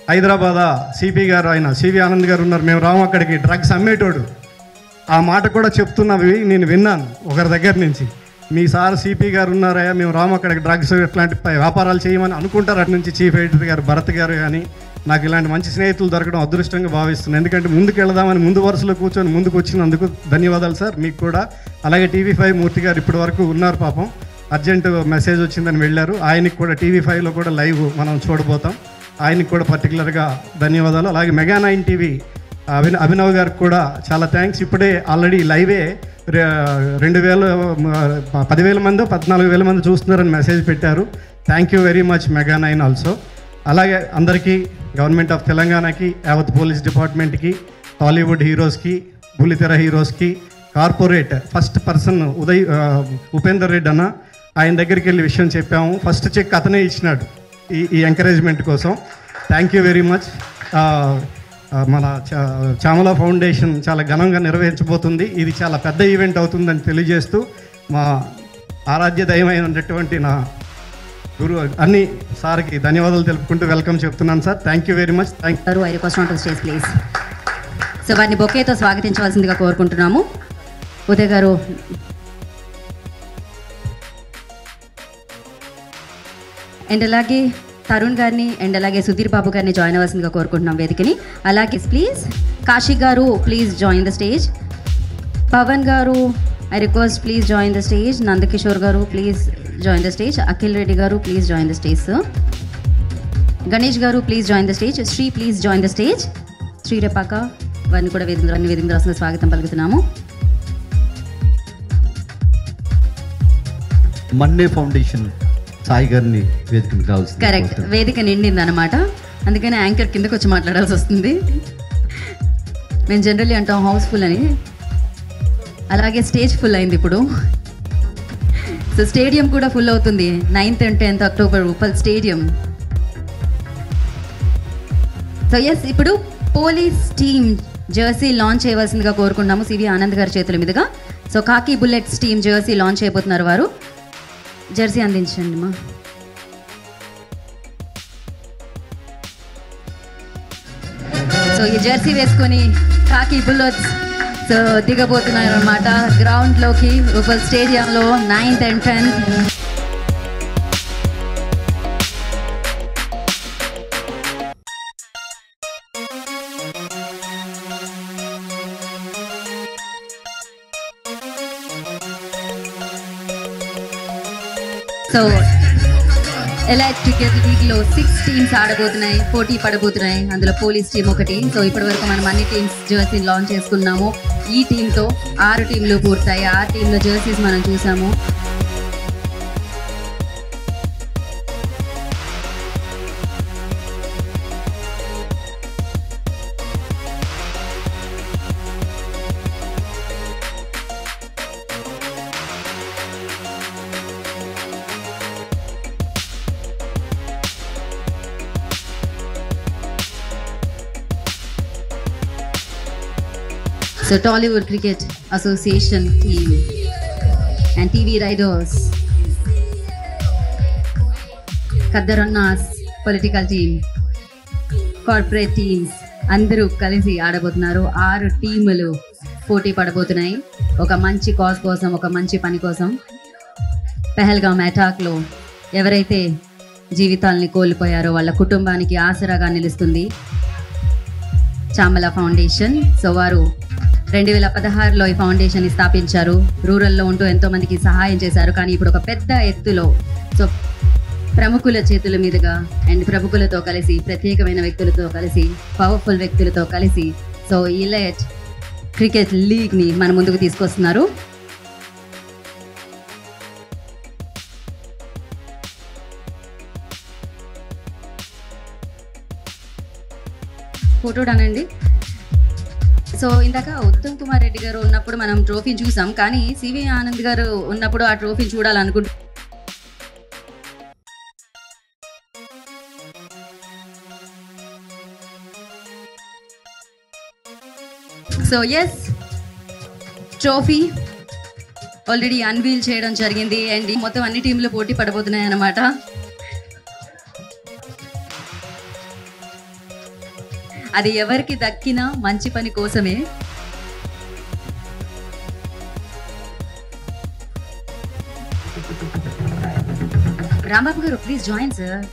S10: హైదరాబాద్ సిపి గారు ఆయన సివి ఆనంద్ గారు ఉన్నారు, మేము రాము అక్కడికి, డ్రగ్స్ అమ్మేటోడు. ఆ మాట కూడా చెప్తున్నవి నేను విన్నాను ఒకరి దగ్గర నుంచి. మీ సార్ సిపి గారు ఉన్నారయ్యా, మేము రాము అక్కడికి, డ్రగ్స్ ఇట్లాంటి వ్యాపారాలు చేయమని అనుకుంటారు. అటు నుంచి చీఫ్ ఎడిటర్ గారు భరత్ గారు కానీ నాకు ఇలాంటి మంచి స్నేహితులు దొరకడం అదృష్టంగా భావిస్తున్నాను. ఎందుకంటే ముందుకు వెళదామని ముందు వరుసలో కూర్చొని ముందుకు వచ్చినందుకు ధన్యవాదాలు సార్ మీకు కూడా. అలాగే TV5 మూర్తి గారు ఇప్పటి వరకు ఉన్నారు, పాపం అర్జెంటు మెసేజ్ వచ్చిందని వెళ్ళారు. ఆయనకి కూడా TV5లో కూడా లైవ్ మనం చూడబోతాం, ఆయనకి కూడా పర్టికులర్గా ధన్యవాదాలు. అలాగే మెగా 9 TV అభినవ్ గారికి కూడా చాలా థ్యాంక్స్. ఇప్పుడే ఆల్రెడీ లైవే 10,000 మంది 14,000 మంది చూస్తున్నారని మెసేజ్ పెట్టారు. Thank you very much mega 9 also. అలాగే అందరికీ, గవర్నమెంట్ ఆఫ్ తెలంగాణకి, యావత్ పోలీస్ డిపార్ట్మెంట్కి, టాలీవుడ్ హీరోస్కి, బుల్లితెర హీరోస్కి, corporate first person Upender Reddy అన్న, ఆయన దగ్గరికి వెళ్ళి విషయం చెప్పాము. ఫస్ట్ చెక్ అతనే ఇచ్చినాడు ఈ ఎంకరేజ్మెంట్ కోసం. Thank you very much. మన చామల ఫౌండేషన్ చాలా ఘనంగా నిర్వహించబోతుంది. ఇది చాలా పెద్ద ఈవెంట్ అవుతుందని తెలియజేస్తూ మా ఆరాధ్య దైవమైనటువంటి నా గురు అన్ని సార్కి ధన్యవాదాలు తెలుపుకుంటూ వెల్కమ్ చెప్తున్నాను sir. Thank you very much. Thank you.
S2: I request on to stage please. So వారిని బొకేతో స్వాగతించవలసిందిగా కోరుకుంటున్నాము. ఉదయ్ గారు అండ్ అలాగే తరుణ్ గారిని అండ్ అలాగే సుధీర్ బాబు గారిని జాయిన్ అవ్వాల్సిందిగా కోరుకుంటున్నాం వేదికని. అలాగే please Kashi garu please join the stage. Pavan garu I request please join the stage. Nandakishore garu please join the stage. Akhil Reddy garu please join the stage sir. Ganesh garu please join the stage. Sri please join the stage. Sri Repaka వారిని కూడా వేదిక రాష్ట్రంగా స్వాగతం పలుకుతున్నాము.
S1: మన్నే ఫౌండేషన్ సాయి గారిని వేదికకి రావాల్సింది.
S2: కరెక్ట్, వేదిక నిండింది అనమాట, అందుకని యాంకర్ కిందకు వచ్చి మాట్లాడాల్సి వస్తుంది. మేము జనరల్లీ అంటాం హౌస్ఫుల్ అని, అలాగే స్టేజ్ ఫుల్ అయింది ఇప్పుడు. సో స్టేడియం కూడా ఫుల్ అవుతుంది 9th and 10th October Uppal stadium. So yes, ఇప్పుడు పోలీస్ టీమ్ జెర్సీ లాంచ్ చేయవలసిందిగా కోరుకున్నాము సివి ఆనంద్ గారి చేతుల మీదుగా. సో కాకి బుల్లెట్స్ టీమ్ జెర్సీ లాంచ్ చేయబోతున్నారు వారు. జెర్సీ అందించండి మా. సో ఈ జెర్సీ వేసుకొని కాకి బుల్లెట్స్ సో దిగబోతున్నారు అనమాట గ్రౌండ్లోకి ఉప్పల్ స్టేడియంలో 9th and 10th. So elite cricket లీగ్లో 6 టీమ్స్ ఆడబోతున్నాయి, పోటీ పడబోతున్నాయి. అందులో పోలీస్ టీం ఒకటి. సో ఇప్పటి వరకు మనం అన్ని టీమ్స్ జెర్సీని లాంచ్ చేసుకున్నాము. ఈ టీంతో 6 టీంలు పూర్తాయి. 6 టీంలో జెర్సీస్ మనం చూసాము. So Tollywood Cricket Association team and TV Riders, Kaddaranna's political team, corporate teams అందరూ కలిసి ఆడబోతున్నారు. 6 టీములు పోటీ పడబోతున్నాయి ఒక మంచి కాజ్ కోసం, ఒక మంచి పని కోసం. పెహల్గాం అటాక్లో ఎవరైతే జీవితాలని కోల్పోయారో వాళ్ళ కుటుంబానికి ఆసరాగా నిలుస్తుంది చామల ఫౌండేషన్. సో వారు 2016లో ఈ ఫౌండేషన్ని స్థాపించారు. రూరల్లో ఉంటూ ఎంతోమందికి సహాయం చేశారు. కానీ ఇప్పుడు ఒక పెద్ద ఎత్తులో సో ప్రముఖుల చేతుల మీదుగా అండ్ ప్రముఖులతో కలిసి, ప్రత్యేకమైన వ్యక్తులతో కలిసి, పవర్ఫుల్ వ్యక్తులతో కలిసి సో ఎలైట్ క్రికెట్ లీగ్ని మన ముందుకు తీసుకొస్తున్నారు. ఫోటో అనండి. సో ఇందాక ఉత్తమ్ కుమార్ రెడ్డి గారు ఉన్నప్పుడు మనం ట్రోఫీని చూసాం, కానీ సివి ఆనంద్ గారు ఉన్నప్పుడు ఆ ట్రోఫీని చూడాలనుకుంటున్నాం. So yes, trophy already unveil చేయడం జరిగింది అండ్ మొత్తం అన్ని టీంలు పోటీ పడబోతున్నాయి అన్నమాట.
S11: అది ఎవరికి దక్కినా మంచి పని కోసమే. రాంబాబు గారు ప్లీజ్ జాయిన్ సార్.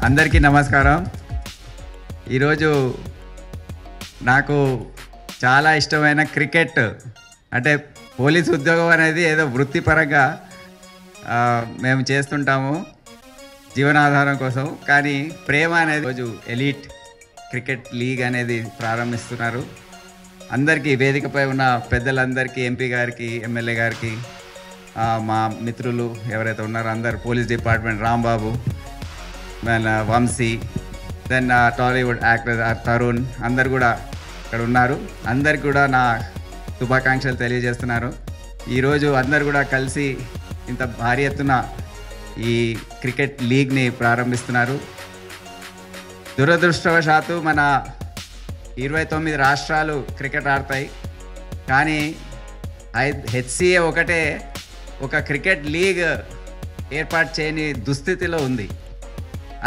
S12: అందరికీ నమస్కారం. ఈరోజు నాకు చాలా ఇష్టమైన క్రికెట్, అంటే పోలీస్ ఉద్యోగం అనేది ఏదో వృత్తిపరంగా మేము చేస్తుంటాము జీవనాధారం కోసం, కానీ ప్రేమ అనేది రోజు ఎలీట్ క్రికెట్ లీగ్ అనేది ప్రారంభిస్తున్నారు. అందరికీ వేదికపై ఉన్న పెద్దలందరికీ, ఎంపీ గారికి, ఎమ్మెల్యే గారికి, మా మిత్రులు ఎవరైతే ఉన్నారో అందరు, పోలీస్ డిపార్ట్మెంట్ రాంబాబు, మన వంశీ, దెన్ టాలీవుడ్ యాక్టర్ తరుణ్, అందరు కూడా ఇక్కడ ఉన్నారు. అందరికి కూడా నా శుభాకాంక్షలు తెలియజేస్తున్నారు. ఈరోజు అందరు కూడా కలిసి ఇంత భారీ ఎత్తున ఈ క్రికెట్ లీగ్ని ప్రారంభిస్తున్నారు. దురదృష్టవశాత్తు మన 29 రాష్ట్రాలు క్రికెట్ ఆడతాయి, కానీ హెచ్సిఏ ఒకటే ఒక క్రికెట్ లీగ్ ఏర్పాటు చేయని దుస్థితిలో ఉంది.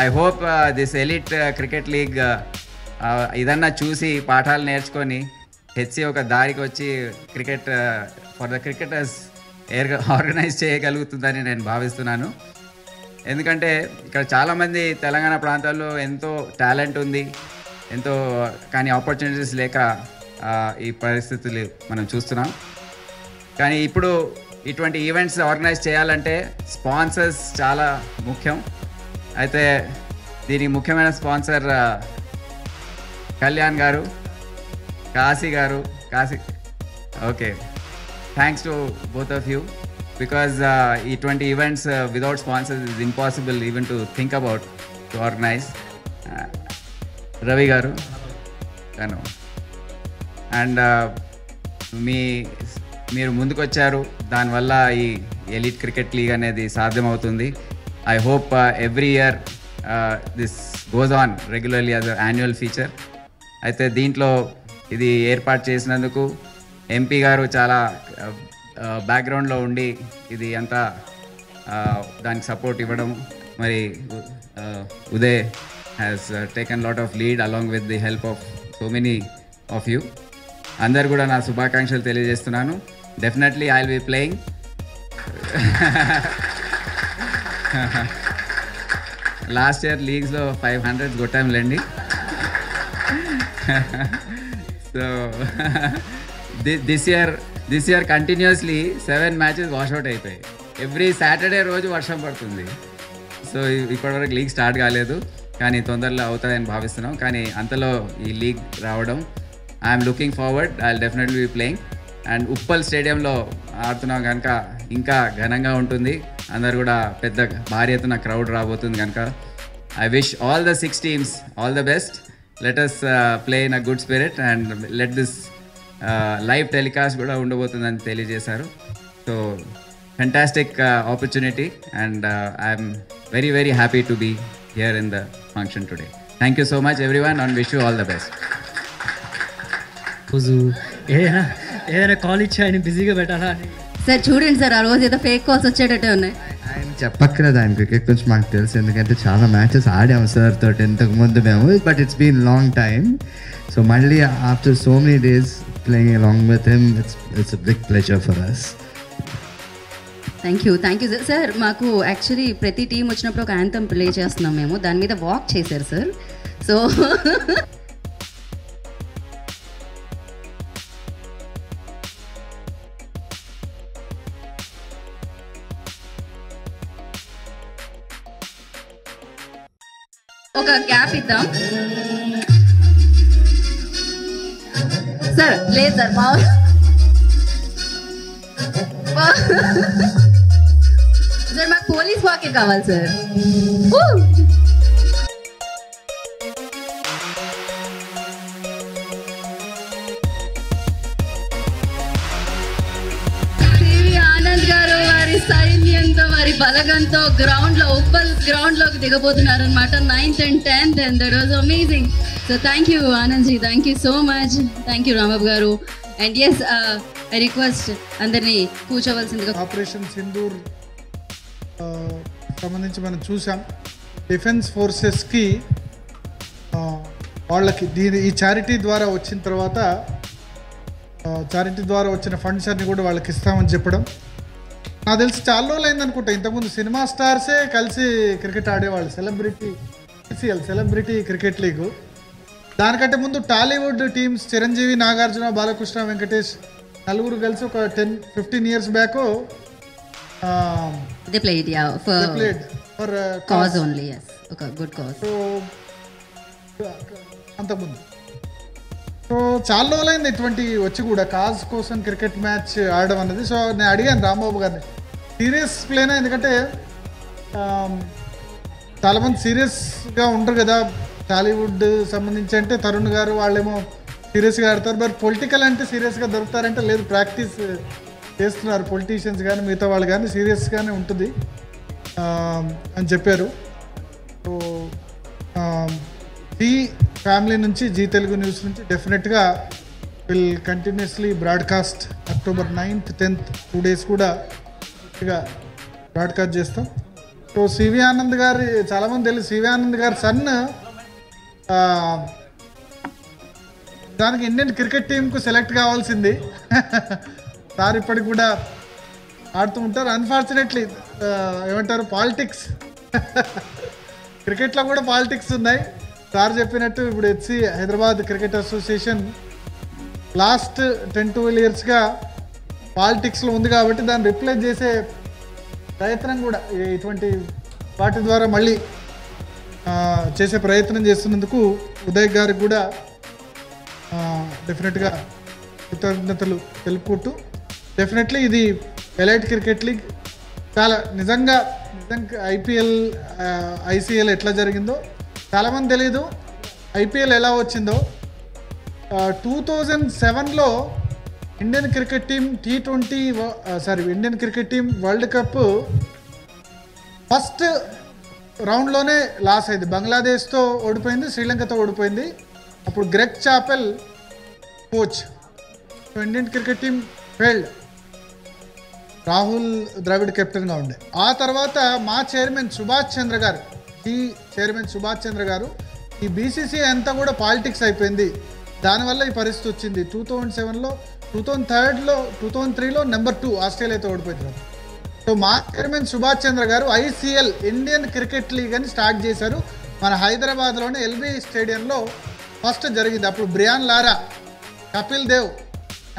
S12: I hope this elite cricket league ఇదన్నా చూసి పాఠాలు నేర్చుకొని హెచ్సి ఒక దారికి వచ్చి cricket for the cricketers organise చేయగలుగుతుందని నేను భావిస్తున్నాను. ఎందుకంటే ఇక్కడ చాలామంది తెలంగాణ ప్రాంతాల్లో ఎంతో టాలెంట్ ఉంది, ఎంతో, కానీ ఆపర్చునిటీస్ లేక ఈ పరిస్థితులు మనం చూస్తున్నాం. కానీ ఇప్పుడు ఇటువంటి ఈవెంట్స్ ఆర్గనైజ్ చేయాలంటే స్పాన్సర్స్ చాలా ముఖ్యం. అయితే దీనికి ముఖ్యమైన sponsor Kalyan garu, Kashi, okay, thanks to both of you, because ఇటువంటి events without sponsors is impossible even to think about to organise. Ravi garu తను అండ్ మీరు ముందుకొచ్చారు, దానివల్ల ఈ ఎలీట్ క్రికెట్ లీగ్ అనేది సాధ్యమవుతుంది. I hope every year this goes on regularly as an annual feature. అయితే దీంట్లో ఇది ఏర్పాటు చేసినందుకు ఎంపీ గారు చాలా బ్యాక్గ్రౌండ్లో ఉండి ఇది అంతా దానికి సపోర్ట్ ఇవ్వడం, మరి Uday has taken lot of lead along with the help of so many of you. అందరు కూడా నా శుభాకాంక్షలు తెలియజేస్తున్నాను. Definitely I will be playing. Last year లీగ్స్లో 500 కొట్టాంలేండి. So this year continuously 7 matches washout అయిపోయాయి. ఎవ్రీ సాటర్డే రోజు వర్షం పడుతుంది. సో ఇప్పటివరకు లీగ్ స్టార్ట్ కాలేదు, కానీ తొందరలో అవుతుందని భావిస్తున్నాం. కానీ అంతలో ఈ లీగ్ రావడం, I'm looking forward. I will definitely be playing. And Uppal స్టేడియంలో ఆడుతున్నాం కనుక ఇంకా ఘనంగా ఉంటుంది. అందరు కూడా పెద్ద భారీ ఎత్తున క్రౌడ్ రాబోతుంది కనుక I wish all the 6 teams all the best. Let us play in a good spirit and let this live telecast కూడా ఉండబోతుందని తెలియజేశారు. So fantastic opportunity and I'm very very happy to be here in the function today. Thank you so much everyone and wish you all the best.
S9: ఏదైనా call ఇచ్చి ఆయన బిజీగా పెట్టాలా అని
S11: sir చూడండి సార్, ఆ రోజు ఏదో ఫేక్ కాల్స్ వచ్చేటట్టే ఉన్నాయి.
S13: ఆయన చెప్పక్కర్లేదు, ఆయన క్రికెట్ గురించి మాకు తెలుసు, ఎందుకంటే చాలా మ్యాచెస్ ఆడాము సార్ తోటి ఇంతకు ముందు మేము. But it's been long time. So మళ్ళీ after so many days playing along with him, it's a big pleasure for us.
S11: Thank you sir. మాకు యాక్చువల్లీ ప్రతి టీం వచ్చినప్పుడు ఒక యాంథమ్ ప్లే చేస్తున్నాం మేము, దాని మీద వాక్ చేశారు సార్. సో ఒక గ్యాప్ ఇద్దాం సార్. లేదు సార్, సార్ మాకు పోలీస్ వాకే కావాలి సార్. సివి ఆనంద్ గారు వారి సైన్యంతో, వారి బలగంతో Uppal గ్రౌండ్లోకి దిగబోతున్నారనమాట 9th and 10th, and that was amazing. So thank you Anandji, thank you so much, thank you Rambabu garu. And yes, I request అందరినీ కూర్చోవలసిందిగా.
S14: ఆపరేషన్ సింధూర్ సంబంధించి మనం చూసాం. డిఫెన్స్ ఫోర్సెస్కి వాళ్ళకి ఈ చారిటీ ద్వారా వచ్చిన తర్వాత చారిటీ ద్వారా వచ్చిన ఫండ్స్ అన్ని కూడా వాళ్ళకి ఇస్తామని చెప్పడం నాకు తెలిసి చాలా రోజులు అయింది అనుకుంటా. ఇంతకుముందు సినిమా స్టార్సే కలిసి క్రికెట్ ఆడేవాళ్ళు, సెలబ్రిటీ క్రికెట్ లీగు. దానికంటే ముందు టాలీవుడ్ టీమ్స్ చిరంజీవి, నాగార్జున, బాలకృష్ణ, వెంకటేష్ నలుగురు కలిసి ఒక 10-15 years back
S11: they played
S14: for
S11: cause only. Yes, okay, good cause.
S14: So అంతకుముందు సో చాలా రోజులైంది ఇటువంటి వచ్చి కూడా కాజ్ కోసం క్రికెట్ మ్యాచ్ ఆడడం అన్నది. సో నేను అడిగాను రాంబాబు గారిని, సీరియస్ ప్లేనా? ఎందుకంటే చాలామంది సీరియస్గా ఉండరు కదా టాలీవుడ్ సంబంధించి. అంటే తరుణ్ గారు వాళ్ళేమో సీరియస్గా ఆడతారు, బట్ పొలిటికల్ అంటే సీరియస్గా దొరుకుతారంటే లేదు, ప్రాక్టీస్ చేస్తున్నారు పొలిటీషియన్స్ కానీ మిగతా వాళ్ళు కానీ, సీరియస్గానే ఉంటుంది అని చెప్పారు. సో జీ ఫ్యామిలీ నుంచి, జీ తెలుగు న్యూస్ నుంచి డెఫినెట్గా will continuously broadcast October 9th, 10th 2 days కూడా బ్రాడ్కాస్ట్ చేస్తాం. సో సివి ఆనంద్ గారు చాలామంది తెలుసు, సివి ఆనంద్ గారి సన్ దానికి ఇండియన్ క్రికెట్ టీంకు సెలెక్ట్ కావాల్సింది. సార్ ఇప్పటికి కూడా ఆడుతూ ఉంటారు. అన్ఫార్చునేట్లీ ఏమంటారు, పాలిటిక్స్, క్రికెట్లో కూడా పాలిటిక్స్ ఉన్నాయి. సార్ చెప్పినట్టు ఇప్పుడు HC Hyderabad cricket association last 10-12 yearsగా పాలిటిక్స్లో ఉంది కాబట్టి దాన్ని రిప్లేస్ చేసే ప్రయత్నం కూడా ఇటువంటి వాటి ద్వారా మళ్ళీ చేసే ప్రయత్నం చేస్తున్నందుకు ఉదయ్ గారికి కూడా డెఫినెట్గా కృతజ్ఞతలు తెలుపుకుంటూ, డెఫినెట్లీ ఇది ఎలైట్ క్రికెట్ లీగ్ చాలా నిజంగా ఐపీఎల్ ఐసీఎల్ ఎట్లా జరిగిందో చాలామంది తెలీదు. ఐపీఎల్ ఎలా వచ్చిందో 2007లో Indian cricket team Indian cricket team world cup first రౌండ్లోనే లాస్ అయింది. బంగ్లాదేశ్తో ఓడిపోయింది, శ్రీలంకతో ఓడిపోయింది. అప్పుడు Greg Chappell coach. So Indian cricket team failed, Rahul Dravid కెప్టెన్గా ఉండే. ఆ తర్వాత మా చైర్మన్ సుభాష్ చంద్ర గారు, ఈ బీసీసీ అంతా కూడా పాలిటిక్స్ అయిపోయింది, దానివల్ల ఈ పరిస్థితి వచ్చింది. 2007లో 2003లో నెంబర్ 2 ఆస్ట్రేలియాతో ఓడిపోయింది. సో మా చైర్మన్ సుభాష్ చంద్ర గారు ఐసీఎల్ ఇండియన్ క్రికెట్ లీగ్ అని స్టార్ట్ చేశారు. మన హైదరాబాద్లోని ఎల్బీ స్టేడియంలో ఫస్ట్ జరిగింది. అప్పుడు Brian Lara, Kapil Dev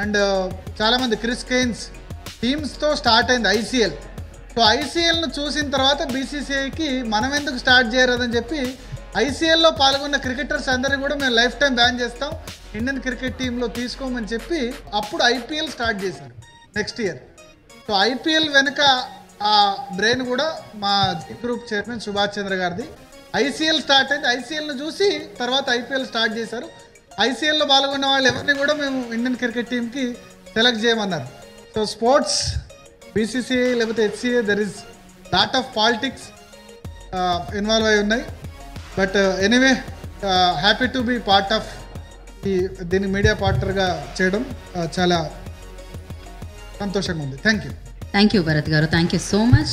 S14: and చాలామంది, క్రిస్ కెయిన్స్ టీమ్స్తో స్టార్ట్ అయింది ఐసీఎల్. సో ఐసీఎల్ను చూసిన తర్వాత బీసీసీఐకి మనం ఎందుకు స్టార్ట్ చేయరాదని చెప్పి ఐసీఎల్లో పాల్గొన్న క్రికెటర్స్ అందరినీ కూడా మేము లైఫ్ టైం బ్యాన్ చేస్తాం, ఇండియన్ క్రికెట్ టీంలో తీసుకోమని చెప్పి అప్పుడు ఐపీఎల్ స్టార్ట్ చేశారు నెక్స్ట్ ఇయర్. సో ఐపీఎల్ వెనుక ఆ బ్రెయిన్ కూడా మా గ్రూప్ చైర్మన్ సుభాష్ చంద్ర గారిది. ఐసీఎల్ స్టార్ట్ అయింది, ఐసీఎల్ను చూసి తర్వాత ఐపీఎల్ స్టార్ట్ చేశారు. ఐసీఎల్లో పాల్గొన్న వాళ్ళు ఎవరిని కూడా మేము ఇండియన్ క్రికెట్ టీంకి సెలెక్ట్ చేయమన్నారు. సో స్పోర్ట్స్ బీసీసీఐ లేకపోతే HCA there is lot of politics involve అయి ఉన్నాయి. But anyway happy to be part of దీన్ని మీడియా పార్ట్నర్గా చేయడం చాలా సంతోషంగా ఉంది. థ్యాంక్ యూ
S11: భరత్ గారు, థ్యాంక్ యూ సో మచ్.